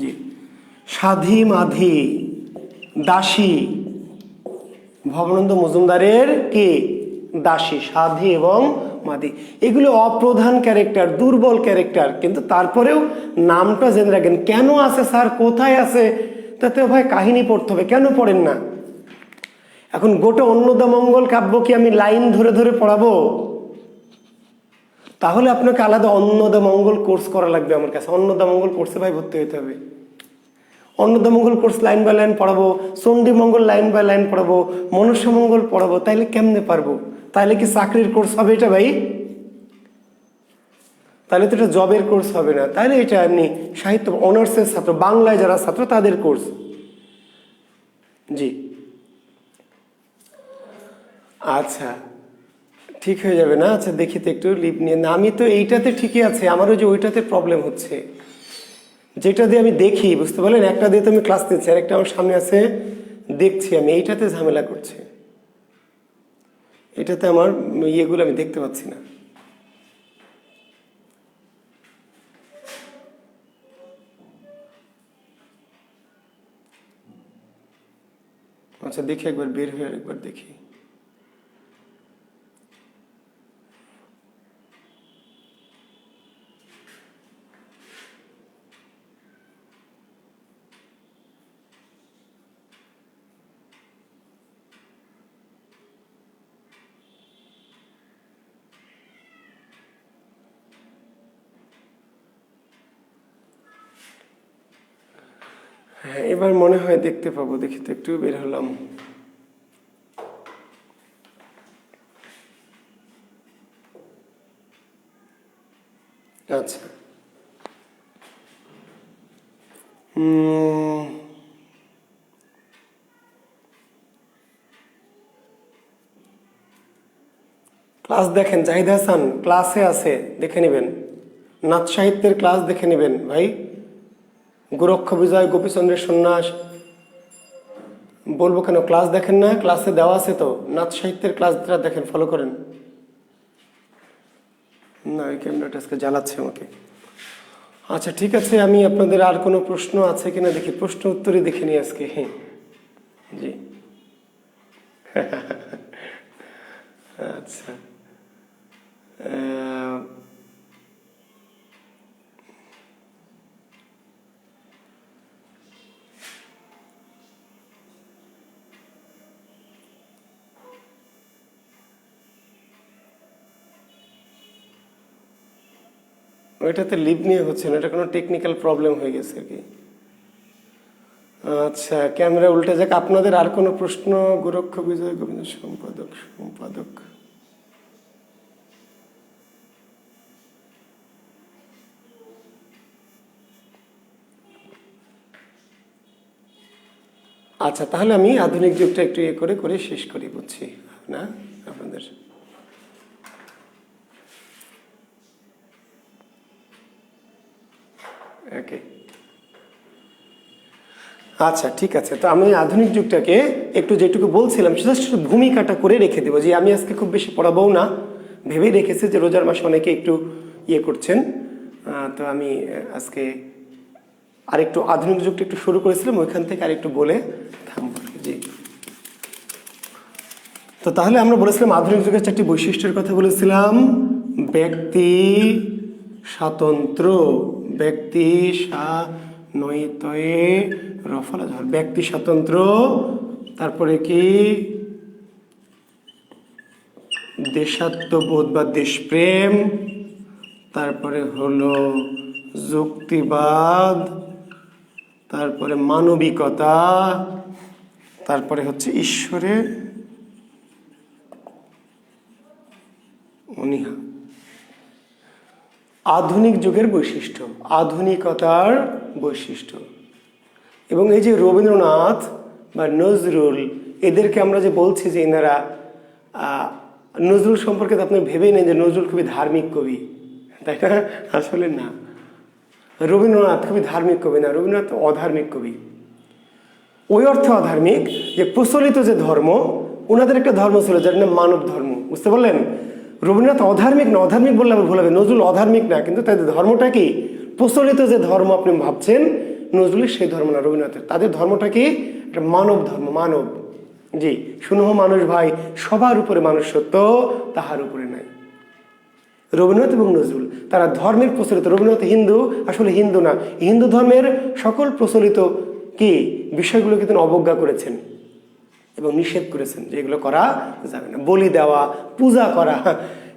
জি, সাধী মাধী দাসী, ভবানন্দ মজুমদারের কি দাসী, সাধী এবং মাধী, এগুলো অপ্রধান ক্যারেক্টার, দুর্বল ক্যারেক্টার, কিন্তু তারপরেও নামটা জেনে রাখেন। কেন আছে স্যার, কোথায় আছে, তাতে ভাই কাহিনী পড়তে হবে, কেন পড়েন না? এখন গোটা অন্নদামঙ্গল কাব্য কি আমি লাইন ধরে ধরে পড়াবো? তাহলে আপনাকে আলাদা অন্নদামঙ্গল কোর্স করা লাগবে আমার কাছে। অন্নদামঙ্গল কোর্সে ভাই ভর্তি হতে হবে। Annadamangal course line by line পড়াবো, চণ্ডীমঙ্গল লাইন বাই লাইন পড়াবো, মনসামঙ্গল পড়াবো, তাইলে কেমনে পারবো? তাইলে কি চাকরির কোর্স হবে এটা ভাই? তাহলে তো এটা জবের কোর্স হবে না, তাহলে এটা এমনি সাহিত্য অনার্সের ছাত্র, বাংলায় যারা ছাত্র তাদের কোর্স। জি, আচ্ছা, ঠিক হয়ে যাবে না? আচ্ছা দেখি তো একটু লিভ নিয়ে না, আমি তো এইটাতে ঠিকই আছে, আমারও যে ওইটাতে প্রবলেম হচ্ছে, যেটা দিয়ে আমি দেখি, বুঝতে পারলেন? একটা দিয়ে তো আমি ক্লাস নিচ্ছি, আর একটা আমার সামনে আছে দেখছি, আমি এইটাতে ঝামেলা করছে, এটাতে আমার ইয়েগুলো আমি দেখতে পাচ্ছি না। আচ্ছা দেখি, একবার বের হয়ে একবার দেখি। হ্যাঁ, এবার মনে হয় দেখতে পাবো, দেখি তো, একটু বের হলাম। আচ্ছা, ক্লাস দেখেন, জাহিদ হাসান ক্লাসে আছে, দেখে নেবেন। নাচ সাহিত্যের ক্লাস দেখে নেবেন ভাই। গোরক্ষ বিজয়, গোপীচন্দ্রের সন্ন্যাস, বলবো কেন? ক্লাস দেখেন না? ক্লাসে দেওয়া আছে তো, নাচ সাহিত্যের ক্লাসটা দেখেন, ফলো করেন। না, ওই ক্যামেরাটা আজকে জ্বালাচ্ছে আমাকে। আচ্ছা ঠিক আছে, আমি আপনাদের আর কোনো প্রশ্ন আছে কিনা দেখি, প্রশ্ন উত্তরই দেখে নিই আজকে। হ্যাঁ, জি। আচ্ছা, ওইটাতে লিভ নিয়ে হচ্ছে না, এটা কোনো টেকনিক্যাল প্রবলেম হয়ে গেছে আর কি। আচ্ছা, ক্যামেরা উল্টে যাক। আপনাদের আর কোনো প্রশ্ন? গোরক্ষ বিজয় গোবিন্দ সম্পাদক, সম্পাদক আচ্ছা, তাহলে আমি আধুনিক যুগটা একটু ইয়ে করে করে শেষ করি, বুঝছি না আপনাদের। ওকে, আচ্ছা ঠিক আছে। তো আমি আধুনিক যুগটাকে একটু যেটুকু বলছিলাম সেটা শুধু ভূমিকাটা করে রেখে দেবো, যে আমি আজকে খুব বেশি পড়াবো না, ভেবেই রেখেছি যে রোজার মাসে অনেকে একটু ইয়ে করছেন। তো আমি আজকে আরেকটু আধুনিক যুগটা একটু শুরু করেছিলাম, ওইখান থেকে আরেকটু বলে থামবো। জি, তো তাহলে আমরা বলেছিলাম আধুনিক যুগের 4টি বৈশিষ্ট্যের কথা বলেছিলাম। ব্যক্তি স্বাতন্ত্র, ব্যক্তি নৈতয়ে রফলা ঝড়, ব্যক্তি স্বাতন্ত্র, তারপরে কি দেশাত্মবোধ বা দেশপ্রেম, তারপরে হলো যুক্তিবাদ, তারপরে মানবিকতা, তারপরে হচ্ছে ঈশ্বরের অনীহা। আধুনিক যুগের বৈশিষ্ট্য, আধুনিকতার বৈশিষ্ট্য। এবং এই যে রবীন্দ্রনাথ বা নজরুল, এদেরকে আমরা যে বলছি যে এনারা, নজরুল সম্পর্কে তো আপনি ভেবেই নেন যে নজরুল খুবই ধার্মিক কবি, তাই না? আসলে না, রবীন্দ্রনাথ খুবই ধার্মিক কবি না, রবীন্দ্রনাথ অধার্মিক কবি। ওই অর্থে অধার্মিক যে প্রচলিত যে ধর্ম, ওনাদের একটা ধর্ম ছিল যার নাম মানব ধর্ম, বুঝতে পারলেন? রবীন্দ্রনাথ অধার্মিক না, অধার্মিক বললে আবার ভুল হবে। নজরুল অধার্মিক না, কিন্তু তাদের ধর্মটা কি? প্রচলিত যে ধর্ম আপনি ভাবছেন নজরুলের, সেই ধর্ম না রবীন্দ্রনাথের। তাদের ধর্মটা কি? একটা মানব ধর্ম, মানব। জি, শুনো মানুষ ভাই, সবার উপরে মানুষ সত্য, তাহার উপরে নাই। রবীন্দ্রনাথ এবং নজরুল তারা ধর্মের প্রচলিত, রবীন্দ্রনাথ হিন্দু, আসলে হিন্দু না, হিন্দু ধর্মের সকল প্রচলিত কি বিষয়গুলোকে তিনি অবজ্ঞা করেছেন এবং নিষেধ করেছেন যে এগুলো করা যাবে না। বলি দেওয়া, পূজা করা,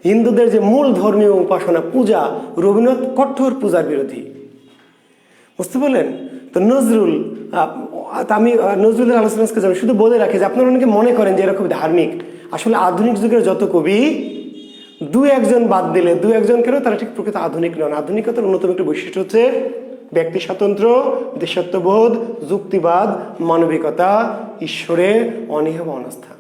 হিন্দুদের যে মূল ধর্মীয় উপাসনা পূজা, রবীন্দ্রনাথ কঠোর পূজার বিরোধী, বুঝতে পারলেন? তো নজরুল, আমি নজরুলের আলোচনা যাবে, শুধু বলে রাখি যে আপনারা অনেকে মনে করেন যে এরকম ধার্মিক, আসলে আধুনিক যুগের যত কবি, দু একজন বাদ দিলে, দু একজন কেন, তারা ঠিক প্রকৃত আধুনিক নন। আধুনিকতার অন্যতম একটি বৈশিষ্ট্য হচ্ছে ব্যক্তি স্বাতন্ত্র, দেশাত্মবোধ, যুক্তিবাদ, মানবিকতা, ঈশ্বরের অনীহা বা অনাস্থা।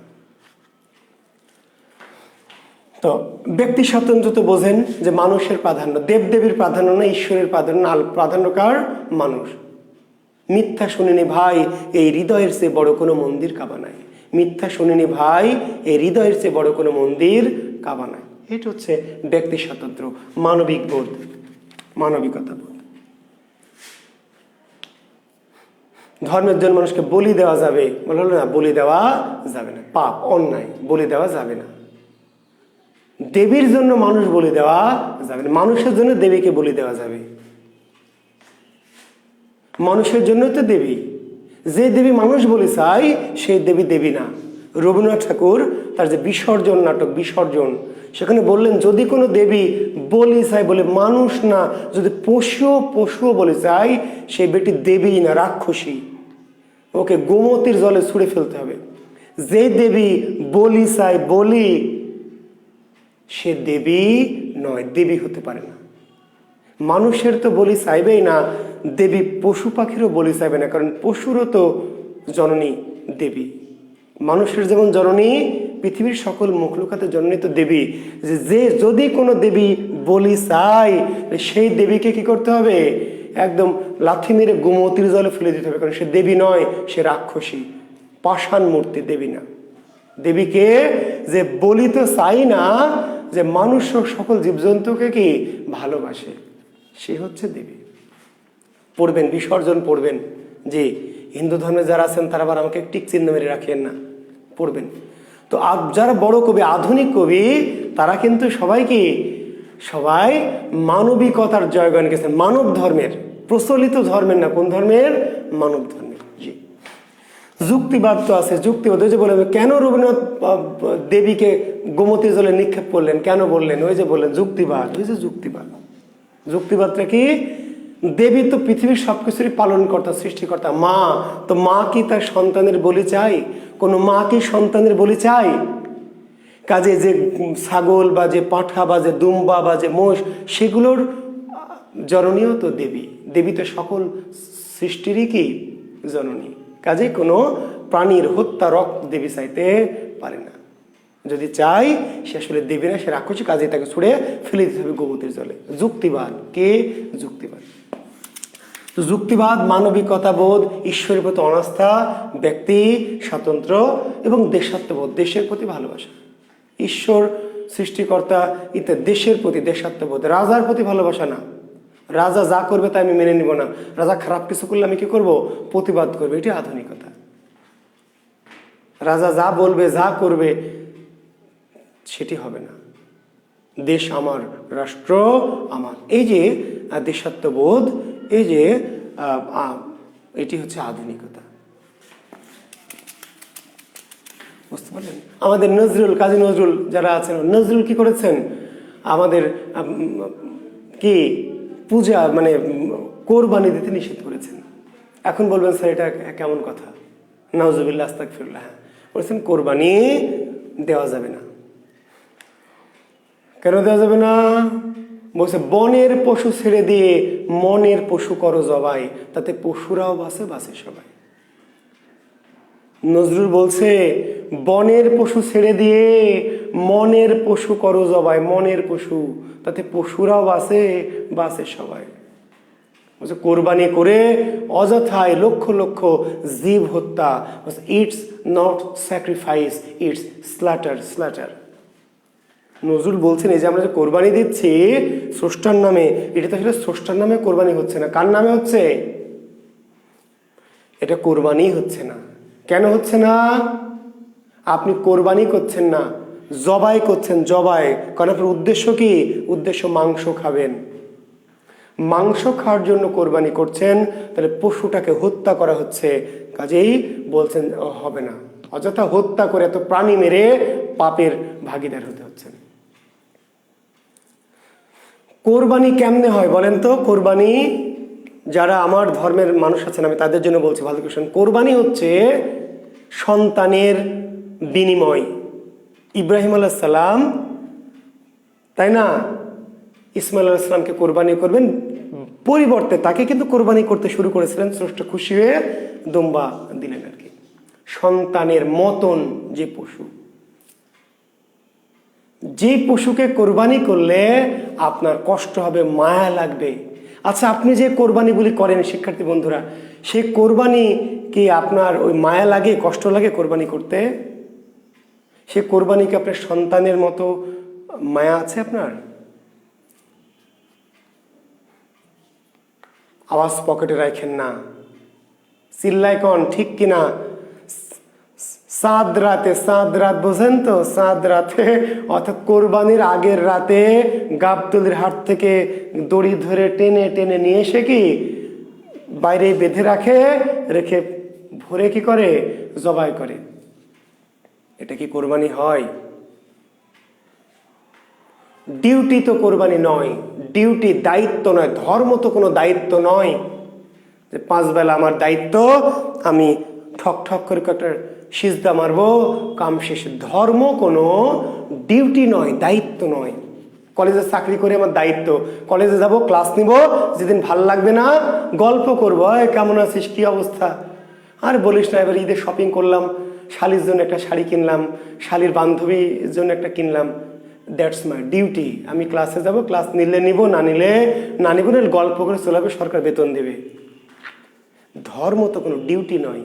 তো ব্যক্তি স্বাতন্ত্র তো বোঝেন যে মানুষের প্রাধান্য, দেবদেবীর প্রাধান্য না, ঈশ্বরের প্রাধান্য। প্রাধান্য কার? মানুষ। মিথ্যা শুনিনি ভাই, এই হৃদয়ের চেয়ে বড় কোনো মন্দির কাবা নাই। মিথ্যা শুনিনি ভাই, এই হৃদয়ের চেয়ে বড় কোনো মন্দির কাবা নাই। এটা হচ্ছে ব্যক্তি স্বাতন্ত্র, মানবিক বোধ, মানবিকতা বোধ। ধর্মের জন্য মানুষকে বলি দেওয়া যাবে, বলা হলো না, বলি দেওয়া যাবে না, পাপ, অন্যায়, বলি দেওয়া যাবে না। দেবীর জন্য মানুষ বলি দেওয়া যাবে না, মানুষের জন্য দেবীকে বলি দেওয়া যাবে। মানুষের জন্য তো দেবী, যে দেবী মানুষ বলি চাই সেই দেবী দেবী না। রবীন্দ্রনাথ ঠাকুর তার যে বিসর্জন নাটক, বিসর্জন, সেখানে বললেন যদি কোনো দেবী বলি চাই, বলে মানুষ না, যদি পশুও বলি চাই, সেই বেটি দেবী না, রাক্ষসী, ওকে গোমতীর জলে ছুঁড়ে ফেলতে হবে। যে দেবী বলি চাই, বলি, সে দেবী নয়, দেবী হতে পারে না। মানুষের তো বলি চাইবেই না, দেবী পশু পাখিরও বলি চাইবে না, কারণ পশুরও তো জননী দেবী। মানুষের যেমন জননী, পৃথিবীর সকল মখলুকাতের জননী তো দেবী। যে যদি কোনো দেবী বলি চাই, সেই দেবীকে কি করতে হবে? একদম লাথি মেরে গোমতীর জলে ফেলে দিতে হবে, কারণ সে দেবী নয়, সে রাক্ষসী, পাষাণ মূর্তি, দেবী না। দেবীকে যে বলি তো চাই না, যে মানুষ সকল জীবজন্তুকে কি ভালোবাসে, সে হচ্ছে দেবী। পড়বেন, বিসর্জন পড়বেন। যে হিন্দু ধর্মে যারা আছেন তারা আবার আমাকে টিক চিহ্ন মেরে রাখেন না, পড়বেন। তো যারা বড় কবি, আধুনিক কবি, তারা কিন্তু সবাই কি, সবাই মানবিকতার জয়গান গেছেন, মানব ধর্মের, প্রচলিত ধর্মের না। কোন ধর্মের? মানব ধর্মের। জি, যুক্তিবাদ তো আছে, যুক্তিবাদ। ওই যে বললেন কেন রবীন্দ্রনাথ দেবীকে গোমতী জলে নিক্ষেপ করলেন, কেন বললেন? ওই যে বললেন যুক্তিবাদ, ওই যে যুক্তিবাদ। যুক্তিবাদটা কি? দেবী তো পৃথিবীর সবকিছুরই পালনকর্তা, সৃষ্টিকর্তা, মা। তো মা কি তার সন্তানের বলি চাই? কোনো মা কি সন্তানের বলি চাই? কাজে যে ছাগল বা যে পাঁঠা বা যে দুম্বা বা যে মোষ, সেগুলোর জননীও তো দেবী। দেবী তো সকল সৃষ্টিরই কি জননী। কাজে কোনো প্রাণীর হত্যা রক্ত দেবী চাইতে পারে না। যদি চাই সে আসলে দেবে না, সে রাক্ষসী, কাজে তাকে ছুড়ে ফেলে দিতে হবে গোমতীর জলে। যুক্তিবাদ, কে? যুক্তিবাদ। তো যুক্তিবাদ মানবিকতাবোধ, ঈশ্বরের প্রতি অনাস্থা, ব্যক্তি স্বাতন্ত্র্য এবং দেশাত্মবোধ, দেশের প্রতি ভালোবাসা। ঈশ্বর সৃষ্টিকর্তা ইত্যাদি, দেশের প্রতি দেশাত্মবোধ। রাজার প্রতি ভালোবাসা না, রাজা যা করবে তাই আমি মেনে নিব না, রাজা খারাপ কিছু করলে আমি কি করব? প্রতিবাদ করবে। এটি আধুনিকতা। রাজা যা বলবে, যা করবে সেটি হবে না। দেশ আমার, রাষ্ট্র আমার, এই যে দেশাত্মবোধ, এই যে এটি হচ্ছে আধুনিকতা। বুঝতে পারলেন? আমাদের নজরুল, কাজী নজরুল যারা আছেন, নজরুল কি করেছেন? আমাদের কি পূজা মানে কোরবানি দিতে নিষেধ করেছেন। এখন বলবেন স্যার এটা কেমন কথা? নাউজুবিল্লাহ, আস্তাগফিরুল্লাহ। বলেছেন কোরবানি দেওয়া যাবে না। কেন দেওয়া যাবে না? বলছে বনের পশু ছেড়ে দিয়ে মনের পশু করো জবাই, তাতে পশুরাও বাঁচে, বাঁচে সবাই। নজরুল বলছে বনের পশু ছেড়ে দিয়ে মনের পশু করো জবাই, মনের পশু, তাতে পশুরাও বাঁচে, বাঁচে সবাই। বলছে কোরবানি করে অযথায় লক্ষ লক্ষ জীব হত্যা, it's not sacrifice, it's slaughter, slaughter. Nazrul বলছেন এই যে আমরা যে কোরবানি দিচ্ছি স্রষ্টার নামে, এটা তো আসলে স্রষ্টার নামে কোরবানি হচ্ছে না। কার নামে হচ্ছে? এটা কোরবানি হচ্ছে না। কেন হচ্ছে না? আপনি কোরবানি করছেন না, জবাই করছেন, জবাই। কারণ আপনার উদ্দেশ্য কি? উদ্দেশ্য মাংস খাবেন। মাংস খাওয়ার জন্য কোরবানি করছেন, তাহলে পশুটাকে হত্যা করা হচ্ছে। কাজেই বলছেন হবে না। অযথা হত্যা করে এত প্রাণী মেরে পাপের ভাগীদার হতে হচ্ছেন। কোরবানি কেমনে হয় বলেন তো? কোরবানি, যারা আমার ধর্মের মানুষ আছেন আমি তাদের জন্য বলছি ভালো করে শুনুন। কোরবানি হচ্ছে সন্তানের বিনিময়। ইব্রাহিম আলাইহিস সালাম, তাই না, ইসমাইল আলাইহিস সালামকে কোরবানি করবেন, পরিবর্তে তাকে কিন্তু কোরবানি করতে শুরু করেছিলেন। স্রষ্টা খুশি হয়ে দুম্বা দিলেন আর কি। সন্তানের মতন যে পশু, যে পশুকে কোরবানি করলে আপনার কষ্ট হবে, মায়া লাগবে। আচ্ছা, আপনি যে কোরবানিগুলি করেন শিক্ষার্থী বন্ধুরা, সেই কোরবানি কি আপনার ওই মায়া লাগে, কষ্ট লাগে কোরবানি করতে? সে কোরবানি কি আপনার সন্তানের মতো মায়া আছে আপনার? আওয়াজ পকেটে রাখেন না, চিল্লাই কন ঠিক কিনা। সাত রাতে, সাত রাত বোঝেন তো? সাত রাতে অর্থাৎ কোরবানির আগের রাতে গাবতলির হাট থেকে দড়ি ধরে টেনে টেনে নিয়ে এসে কি বাইরে বেঁধে রাখে, রেখে ভোরে কি করে? জবাই করে। এটা কি কোরবানি হয়? ডিউটি তো কোরবানি নয়, ডিউটি দায়িত্ব নয়, ধর্ম তো কোনো দায়িত্ব নয় যে 5 বেলা আমার দায়িত্ব, আমি ঠক ঠক করে একটা সিজদা মারবো, কাম শেষ। ধর্ম কোনো ডিউটি নয়, দায়িত্ব নয়। কলেজে চাকরি করে আমার দায়িত্ব, কলেজে যাব, ক্লাস নিব, যেদিন ভাল লাগবে না গল্প করবো, কেমন আছিস, কি অবস্থা। আর বলিস না, এবার ঈদে শপিং করলাম, শালির জন্য একটা শাড়ি কিনলাম, শালির বান্ধবীর জন্য একটা কিনলাম। That's my duty. আমি ক্লাসে যাব, ক্লাস নিলে নিব, না নিলে না নিব, গল্প করে চলে যাবে, সরকার বেতন দেবে। ধর্ম তো কোনো ডিউটি নয়।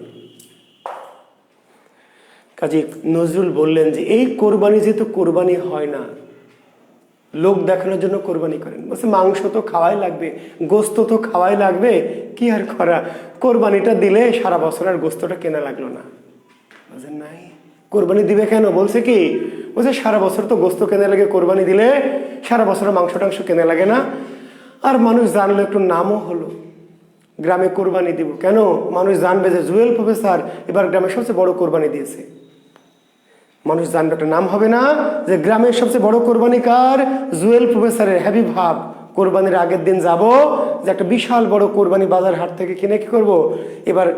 কাজে নজরুল বললেন যে এই কোরবানি যেহেতু কোরবানি হয় না, লোক দেখানোর জন্য কোরবানি করেন। বলছে মাংস তো খাওয়াই লাগবে, গোস্ত তো খাওয়াই লাগবে, কি আর করা, কোরবানিটা দিলে সারা বছর আর গোস্তটা কেনা লাগলো না। বুঝেন নাই? কোরবানি দিবে কেন? বলছে কি, বলছে সারা বছর তো গোস্ত কেনা লাগে, কোরবানি দিলে সারা বছর মাংস টাংস কেনা লাগে না, আর মানুষ জানলো, একটু নামও হলো, গ্রামে কোরবানি দিব। কেন? মানুষ জানবে যে জুয়েল প্রফেসর এবার গ্রামের সবচেয়ে বড় কোরবানি দিয়েছে। মানুষ জানবে, একটা নাম হবে না যে গ্রামের সবচেয়ে বড় কোরবানি কার? জুয়েল প্রফেসরের। হ্যাপি ভাব, কোরবানির আগের দিন যাব, যে একটা বিশাল বড় কোরবানি বাজার হাট থেকে কিনে কি করব, এবার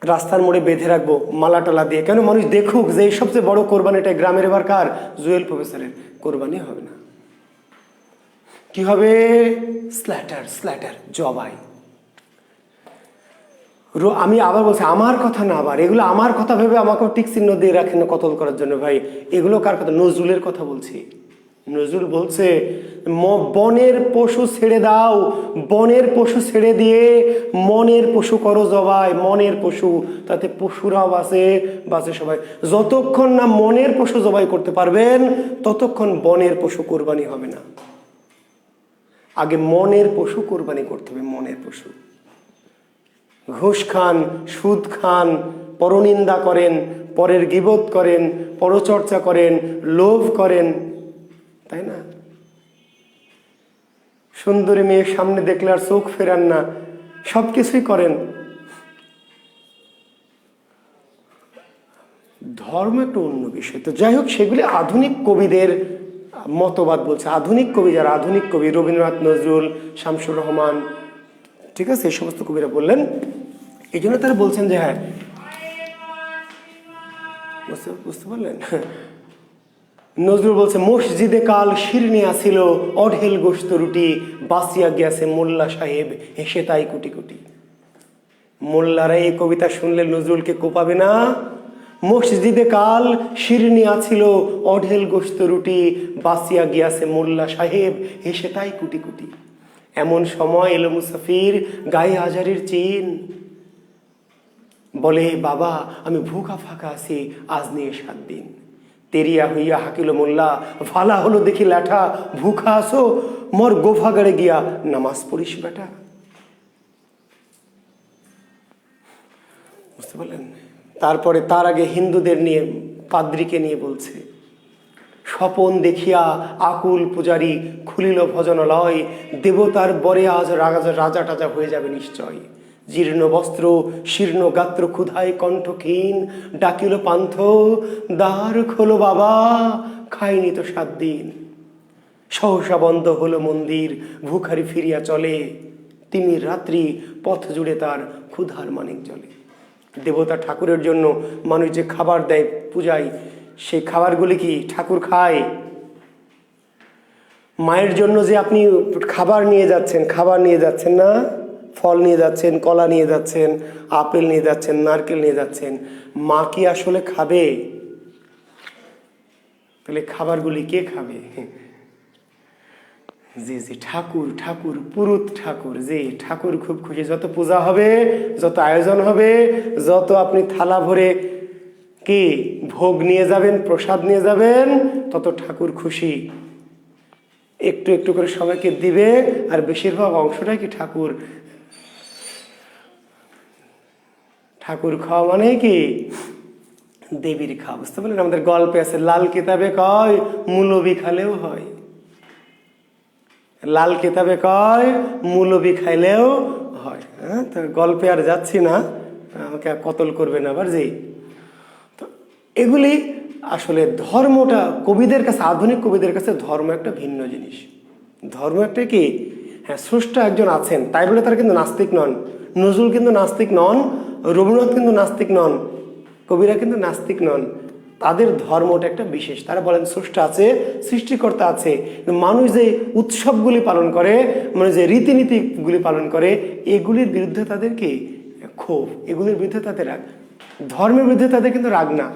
রাস্তার মোড়ে বেঁধে রাখবো মালা টালা দিয়ে। কেন? মানুষ দেখুক যে এই সবচেয়ে বড় কোরবানিটা গ্রামের এবার কার? জুয়েল প্রফেসরের। কোরবানি হবে না, কি হবে? স্ল্যাটার, স্ল্যাটার, জবাই। আমি আবার বলছি আমার কথা না, আবার এগুলো আমার কথা ভেবে আমাকেও টিক চিহ্ন দিয়ে রাখেন কতল করার জন্য। ভাই এগুলো কার কথা? নজরুলের কথা বলছি। নজরুল বলছে বনের পশু ছেড়ে দাও, বনের পশু ছেড়ে দিয়ে মনের পশু করো জবাই। মনের পশু, তাতে পশুরাও বাঁচে, বাঁচে সবাই। যতক্ষণ না মনের পশু জবাই করতে পারবেন ততক্ষণ বনের পশু কোরবানি হবে না। আগে মনের পশু কোরবানি করতে হবে, মনের পশু। ঘুষ খান, সুদ খান, পরনিন্দা করেন, পরের গীবত করেন, পরচর্চা করেন, লোভ করেন, তাই না? সুন্দরী মেয়ের সামনে দেখলে আর চোখ ফেরান না, সবকিছুই করেন। ধর্ম একটা অন্য বিষয়। তো যাই হোক, সেগুলি আধুনিক কবিদের মতবাদ বলছে। আধুনিক কবি যারা, আধুনিক কবি রবীন্দ্রনাথ, নজরুল, শামসুর রহমান, ঠিক আছে, এই সমস্ত কবিরা বললেন। এই জন্য তারা বলছেন যে হ্যাঁ, বুঝতে পারলেন? নজরুল বলছে মসজিদে কাল শিরনি আসিল, অঢেল গোশত রুটি, বাঁচিয়া গিয়াছে মোল্লা সাহেব হেসে তাই কোটি কোটি। মোল্লারা এই কবিতা শুনলে নজরুলকে কোপাবে না? মসজিদে কাল শিরনি আছিল, অঢেল গোশত রুটি, বাঁচিয়া গিয়াছে মোল্লা সাহেব হেসে তাই কোটি কোটি। এমন সময় এলো মুসাফির, গায়ে হাজারির চিন, বলে বাবা আমি ভুখা ফাঁকা আছি আজ নিয়ে 7 দিন। তেরিয়া হইয়া হাকিল মোল্লা, ভালা হলো দেখি ল্যাঠা, ভুখা আসো মোর গোফাগারে গিয়া নামাজ পড়িস বেটা। বুঝতে পারলেন? তারপরে তার আগে হিন্দুদের নিয়ে, পাদ্রীকে নিয়ে বলছে, স্বপন দেখিয়া আকুল পূজারী খুলিল ভজনালয়, দেবতার বরে আজ রাজা টাজা হয়ে যাবে নিশ্চয়। জীর্ণ বস্ত্র শীর্ণ গাত্র ক্ষুধায় কণ্ঠক্ষীণ, ডাকিল পান্থ দ্বার খোলো বাবা, খাইনি তো 7 দিন। সহসা বন্ধ হলো মন্দির, ভুখারি ফিরিয়া চলে, তিমির রাত্রি পথ জুড়ে তার ক্ষুধার মানিক জলে। দেবতা ঠাকুরের জন্য মানুষ যে খাবার দেয় পূজায়, সেই খাবারগুলি কি ঠাকুর খায়? মায়ের জন্য যে আপনি খাবার নিয়ে যাচ্ছেন না, ফল নিয়ে যাচ্ছেন, কলা নিয়ে যাচ্ছেন, আপেল নিয়ে যাচ্ছেন, নারকেল নিয়ে যাচ্ছেন, মা কি আসলে খাবে? তাহলে খাবারগুলি কে খাবে? জি জি, ঠাকুর, ঠাকুর, পুরুত ঠাকুর। জি, ঠাকুর খুব খুশি। যত পূজা হবে, যত আয়োজন হবে, যত আপনি থালা ভরে কি ভোগ নিয়ে যাবেন, প্রসাদ নিয়ে যাবেন, তত ঠাকুর খুশি। একটু একটু করে সবাইকে দিবে, আর বেশিরভাগ অংশটাই কি ঠাকুর। ঠাকুর খাওয়া মানে কি দেবীর খাওয়া। বুঝতে পারলেন? আমাদের গল্পে আছে, লাল কিতাবে কয় মূলবি খালেও হয়। লাল কিতাবে কয় মূলবি খাইলেও হয়। হ্যাঁ, তো গল্পে আর যাচ্ছি না, আমাকে কতল করবে না আবার। জি, তো এগুলি আসলে ধর্মটা কবিদের কাছে, আধুনিক কবিদের কাছে ধর্ম একটা ভিন্ন জিনিস। ধর্ম একটা কি, হ্যাঁ, স্রষ্টা একজন আছেন, তাই বলে তারা কিন্তু নাস্তিক নন। নজরুল কিন্তু নাস্তিক নন, রবীন্দ্রনাথ কিন্তু নাস্তিক নন, কবিরা কিন্তু নাস্তিক নন। তাদের ধর্মটা একটা বিশেষ। তারা বলেন স্রষ্টা আছে, সৃষ্টিকর্তা আছে, মানুষ যে উৎসবগুলি পালন করে, মানুষ যে রীতিনীতিগুলি পালন করে, এগুলির বিরুদ্ধে তাদের কি ক্ষোভ, এগুলির বিরুদ্ধে তাদের রাগ। ধর্মের বিরুদ্ধে তাদের কিন্তু রাগ না,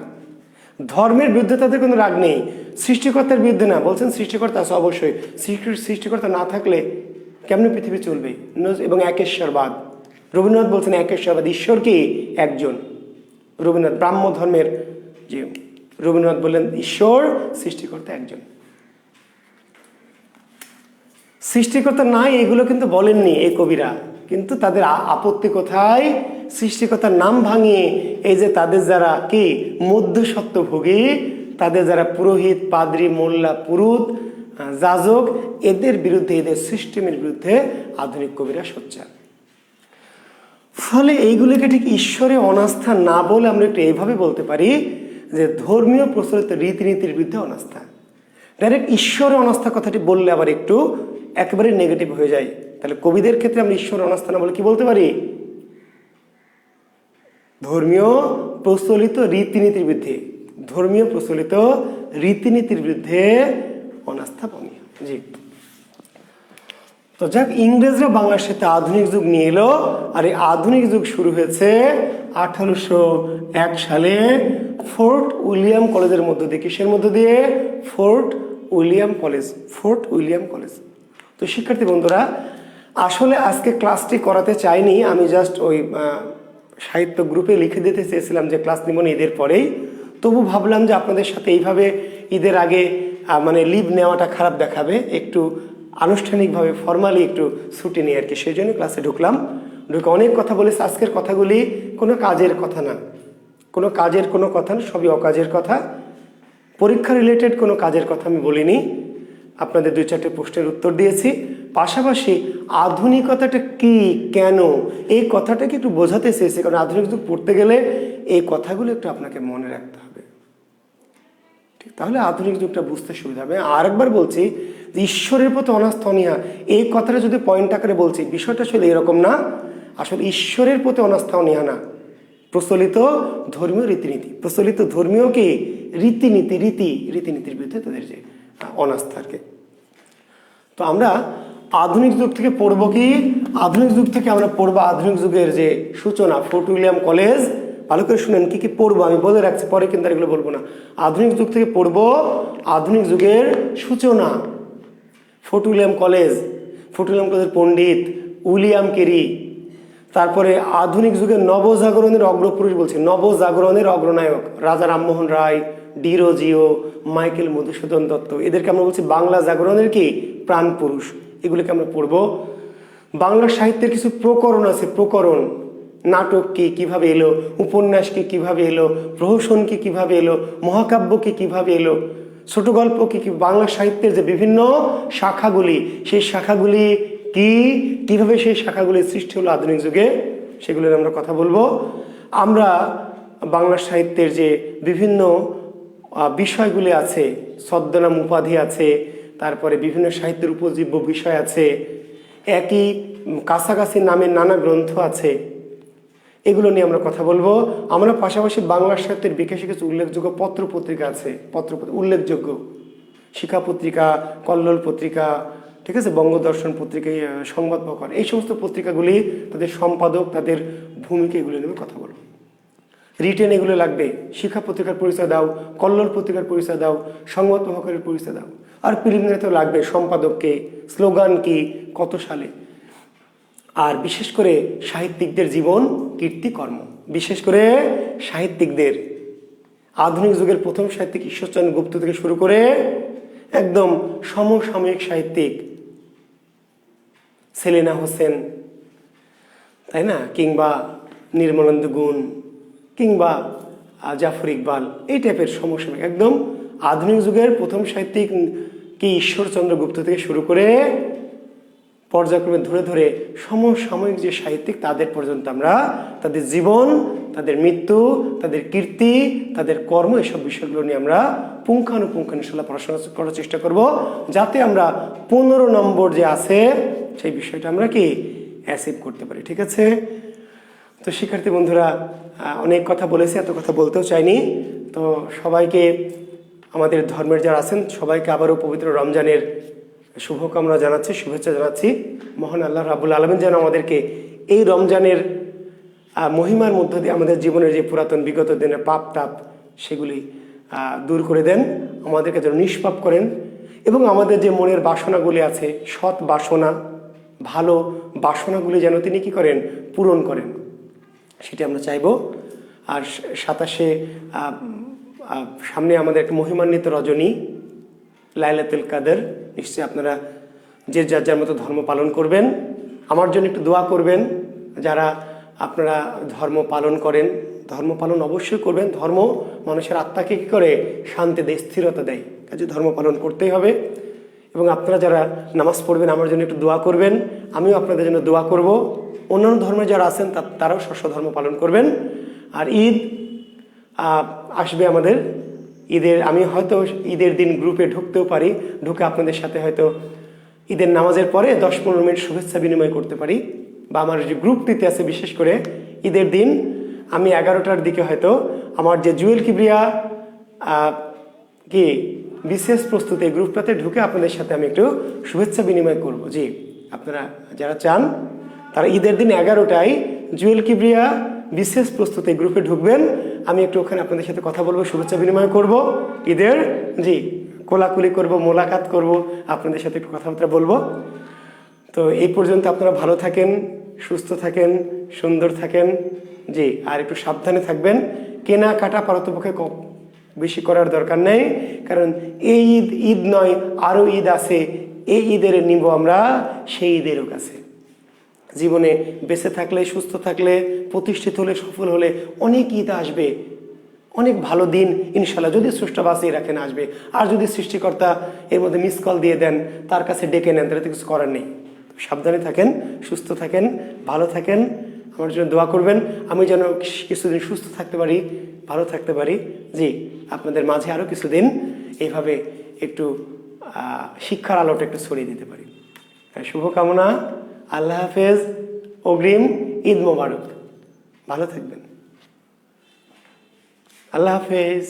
ধর্মের বিরুদ্ধে তাদের কোনো রাগ নেই, সৃষ্টিকর্তার বিরুদ্ধে না। বলছেন সৃষ্টিকর্তা আছে, অবশ্যই সৃষ্টিকর্তা না থাকলে কেমনি পৃথিবী চলবে। এবং একেশ্বরবাদ, রবীন্দ্রনাথ বলছেন একেশ্বরবাদ, ঈশ্বর কি একজন। রবীন্দ্রনাথ ব্রাহ্ম ধর্মের যে, রবীন্দ্রনাথ বললেন ঈশ্বর, সৃষ্টিকর্তা একজন। সৃষ্টিকর্তা নাই এগুলো কিন্তু বলেননি এই কবিরা, কিন্তু তাদের আপত্তি কোথায়? সৃষ্টিকর্তার নাম ভাঙিয়ে এই যে তাদের যারা কি মধ্যসত্ত্বভোগী, তাদের যারা পুরোহিত, পাদ্রী, মোল্লা, পুরুত, যাজক, এদের বিরুদ্ধে, এদের সিস্টেমের বিরুদ্ধে আধুনিক কবিরা সোচ্চার। ফলে এইগুলিকে ঠিক ঈশ্বরে অনাস্থা না বলে আমরা একটু এইভাবে বলতে পারি যে ধর্মীয় প্রচলিত রীতিনীতির বিরুদ্ধে অনাস্থা। ডাইরেক্ট ঈশ্বরে অনাস্থা কথাটি বললে আবার একটু একেবারে নেগেটিভ হয়ে যায়। তাহলে কবিদের ক্ষেত্রে আমরা ঈশ্বরে অনাস্থা না বলে কি বলতে পারি? ধর্মীয় প্রচলিত রীতিনীতির বিরুদ্ধে, ধর্মীয় প্রচলিত রীতিনীতির বিরুদ্ধে অনাস্থা বনি। জি, তো যাক, ইংরেজরা বাংলার সাথে আধুনিক যুগ নিয়ে এলো, আর এই আধুনিক যুগ শুরু হয়েছে 1801 সালে ফোর্ট উইলিয়াম কলেজের মধ্য দিয়ে। কিসের মধ্য দিয়ে? Fort William college, fort William college. তো শিক্ষার্থী বন্ধুরা, আসলে আজকে ক্লাসটি করাতে চাইনি, আমি জাস্ট ওই সাহিত্য গ্রুপে লিখে দিতে চেয়েছিলাম যে ক্লাস নিব না ঈদের পরেই। তবু ভাবলাম যে আপনাদের সাথে এইভাবে ঈদের আগে মানে লিভ নেওয়াটা খারাপ দেখাবে, একটু আনুষ্ঠানিকভাবে ফর্মালি একটু ছুটি নিয়ে আর কি, সেই জন্য ক্লাসে ঢুকলাম। ঢুকে অনেক কথা বলেছি। আজকের কথাগুলি কোনো কাজের কথা না, কোনো কাজের কোনো কথা না, সবই অকাজের কথা। পরীক্ষা রিলেটেড কোনো কাজের কথা আমি বলিনি। আপনাদের 2-4টে প্রশ্নের উত্তর দিয়েছি। পাশাপাশি আধুনিকতাটা কি, কেন, এই কথাটাকে একটু বোঝাতে চেয়েছি, কারণ আধুনিক যুগ পড়তে গেলে এই কথাগুলো একটু আপনাকে মনে রাখতে হবে, ঠিক? তাহলে আধুনিক যুগটা বুঝতে সুবিধা হবে। আরেকবার বলছি যে ঈশ্বরের প্রতি অনাস্থা অনীহা, এই কথাটা যদি পয়েন্ট আকারে বলছি, বিষয়টা আসলে এরকম না। আসলে ঈশ্বরের প্রতি অনাস্থা অনীহা না, প্রচলিত ধর্মীয় রীতিনীতি, প্রচলিত ধর্মীয় কি রীতিনীতি, রীতিনীতির বিরুদ্ধে তাদের যে অনাস্থা আর কি। তো আমরা আধুনিক যুগ থেকে পড়বো কি? আধুনিক যুগ থেকে আমরা পড়বো আধুনিক যুগের যে সূচনা, ফোর্ট উইলিয়াম কলেজ। ভালো করে শুনেন কি কি পড়বো, আমি বলে রাখছি, পরে কিন্তু আর এগুলো বলবো না। আধুনিক যুগ থেকে পড়বো আধুনিক যুগের সূচনা, fort William college, fort William কলেজের পণ্ডিত উইলিয়াম কেরি। তারপরে আধুনিক যুগের নবজাগরণের অগ্রপুরুষ বলছি, নবজাগরণের অগ্রনায়ক রাজা রামমোহন রায়, ডি রোজিও, মাইকেল মধুসূদন দত্ত, এদেরকে আমরা বলছি বাংলা জাগরণের কি প্রাণ পুরুষ। এগুলোকে আমরা পড়বো। বাংলা সাহিত্যের কিছু প্রকরণ আছে, প্রকরণ, নাটক কি কিভাবে এলো, উপন্যাস কি কিভাবে এলো, প্রহসন কি কিভাবে এলো, মহাকাব্য কি কিভাবে এলো, ছোট গল্প কি, বাংলা সাহিত্যের যে বিভিন্ন শাখাগুলি, সেই শাখাগুলি কি, কিভাবে সেই শাখাগুলির সৃষ্টি হলো আধুনিক যুগে, সেগুলোর আমরা কথা বলবো। আমরা বাংলা সাহিত্যের যে বিভিন্ন বিষয়গুলি আছে, ছদ্মনাম উপাধি আছে, তারপরে বিভিন্ন সাহিত্যের উপজীব্য বিষয় আছে, একই কাছাকাছি নামের নানা গ্রন্থ আছে, এগুলো নিয়ে আমরা কথা বলবো। আমরা পাশাপাশি বাংলা সাহিত্যের বিকাশে কিছু উল্লেখযোগ্য পত্র পত্রিকা আছে, উল্লেখযোগ্য শিক্ষা পত্রিকা, কল্লোল পত্রিকা, ঠিক আছে, বঙ্গদর্শন পত্রিকা, সংবাদ প্রকার, এই সমস্ত পত্রিকাগুলি, তাদের সম্পাদক, তাদের ভূমিকা, এগুলো নিয়ে কথা বলবো। রিটেন এগুলো লাগবে। শিক্ষা পত্রিকার পরিচয় দাও, কল্লোল পত্রিকার পরিচয় দাও, সংবাদ প্রভাকরের পরিচয় দাও। আর প্রিলিমিনারিতেও লাগবে সম্পাদককে, স্লোগান কি, কত সালে। আর বিশেষ করে সাহিত্যিকদের জীবন, কীর্তি, কর্ম, বিশেষ করে সাহিত্যিকদের, আধুনিক যুগের প্রথম সাহিত্যিক ঈশ্বরচন্দ্র গুপ্ত থেকে শুরু করে একদম সমসাময়িক সাহিত্যিক সেলিনা হোসেন, তাই না, কিংবা নির্মলেন্দু গুণ, কিংবা জাফর ইকবাল, এই টাইপের সমসাময়িক একদম আধুনিক যুগের প্রথম সাহিত্যিক কি ঈশ্বরচন্দ্র গুপ্ত থেকে শুরু করে পর্যায়ক্রমে ধরে ধরে সমসাময়িক যে সাহিত্যিক, তাদের পর্যন্ত আমরা তাদের জীবন, তাদের মৃত্যু, তাদের কীর্তি, তাদের কর্ম, এসব বিষয়গুলো নিয়ে আমরা পুঙ্খানুপুঙ্খ ইনশাআল্লাহ পড়াশোনা করার চেষ্টা করব, যাতে আমরা 15 নম্বর যে আছে সেই বিষয়টা আমরা কি অ্যাচিভ করতে পারি। ঠিক আছে? তো শিক্ষার্থী বন্ধুরা, অনেক কথা বলেছি, এত কথা বলতেও চাইনি। তো সবাইকে, আমাদের ধর্মের যারা আছেন সবাইকে আবারও পবিত্র রমজানের শুভকামনা জানাচ্ছি, শুভেচ্ছা জানাচ্ছি। মহান আল্লাহ রাব্বুল আলামিন যেন আমাদেরকে এই রমজানের মহিমার মধ্য দিয়ে আমাদের জীবনের যে পুরাতন বিগত দিনের পাপ তাপ সেগুলি দূর করে দেন, আমাদেরকে যেন নিষ্পাপ করেন, এবং আমাদের যে মনের বাসনাগুলি আছে, সৎ বাসনা, ভালো বাসনাগুলি যেন তিনি কি করেন, পূরণ করেন, সেটি আমরা চাইব। আর 27শে সামনে আমাদের একটা মহিমান্বিত রজনী লাইলাতুল কাদর, নিশ্চয়ই আপনারা যে যার যার মতো ধর্ম পালন করবেন। আমার জন্য একটু দোয়া করবেন, যারা আপনারা ধর্ম পালন করেন, ধর্ম পালন অবশ্যই করবেন। ধর্ম মানুষের আত্মাকে কী করে, শান্তি দেয়, স্থিরতা দেয়, কাজে ধর্ম পালন করতেই হবে। এবং আপনারা যারা নামাজ পড়বেন, আমার জন্য একটু দোয়া করবেন, আমিও আপনাদের জন্য দোয়া করব। অন্যান্য ধর্মে যারা আছেন তারাও ধর্ম পালন করবেন। আর ঈদ আসবে আমাদের, ঈদের আমি হয়তো ঈদের দিন গ্রুপে ঢুকতেও পারি, ঢুকে আপনাদের সাথে হয়তো ঈদের নামাজের পরে 10-15 মিনিট শুভেচ্ছা বিনিময় করতে পারি। বা আমার যে গ্রুপটিতে আছে, বিশেষ করে ঈদের দিন আমি 11টার দিকে হয়তো আমার যে জুয়েল কিবরিয়া কি বিশেষ প্রস্তুতি গ্রুপটাতে ঢুকে আপনাদের সাথে আমি একটু শুভেচ্ছা বিনিময় করব। জি, আপনারা যারা চান তারা ঈদের দিন 11টায় জুয়েল কিবরিয়া বিশেষ প্রস্তুতি গ্রুপে ঢুকবেন। আমি একটু ওখানে আপনাদের সাথে কথা বলবো, শুভেচ্ছা বিনিময় করব, ঈদের জি কোলাকুলি করব, মোলাকাত করব, আপনাদের সাথে একটু কথাবার্তা বলবো। তো এই পর্যন্ত আপনারা ভালো থাকেন, সুস্থ থাকেন, সুন্দর থাকেন, জি আর একটু সাবধানে থাকবেন। কেনাকাটা পারতপক্ষে বেশি করার দরকার নেই, কারণ এই ঈদ ঈদ নয়, আরও ঈদ আছে। এই ঈদের নিব আমরা সেই ঈদেরও কাছে। জীবনে বেঁচে থাকলে, সুস্থ থাকলে, প্রতিষ্ঠিত হলে, সফল হলে অনেক ঈদ আসবে, অনেক ভালো দিন ইনশাল্লাহ যদি স্রষ্টা বাঁচিয়ে রাখেন আসবে। আর যদি সৃষ্টিকর্তা এর মধ্যে মিস কল দিয়ে দেন, তার কাছে ডেকে নেন, তাহলে তো কিছু করার নেই। সাবধানে থাকেন, সুস্থ থাকেন, ভালো থাকেন, আমার জন্য দোয়া করবেন। আমি যেন কিছুদিন সুস্থ থাকতে পারি, ভালো থাকতে পারি, জি আপনাদের মাঝে আরও কিছুদিন এইভাবে একটু শিক্ষার আলোটা একটু ছড়িয়ে দিতে পারি। শুভকামনা, আল্লাহ হাফেজ, অগ্রিম ঈদ মোবারক, ভালো থাকবেন, আল্লাহ হাফেজ।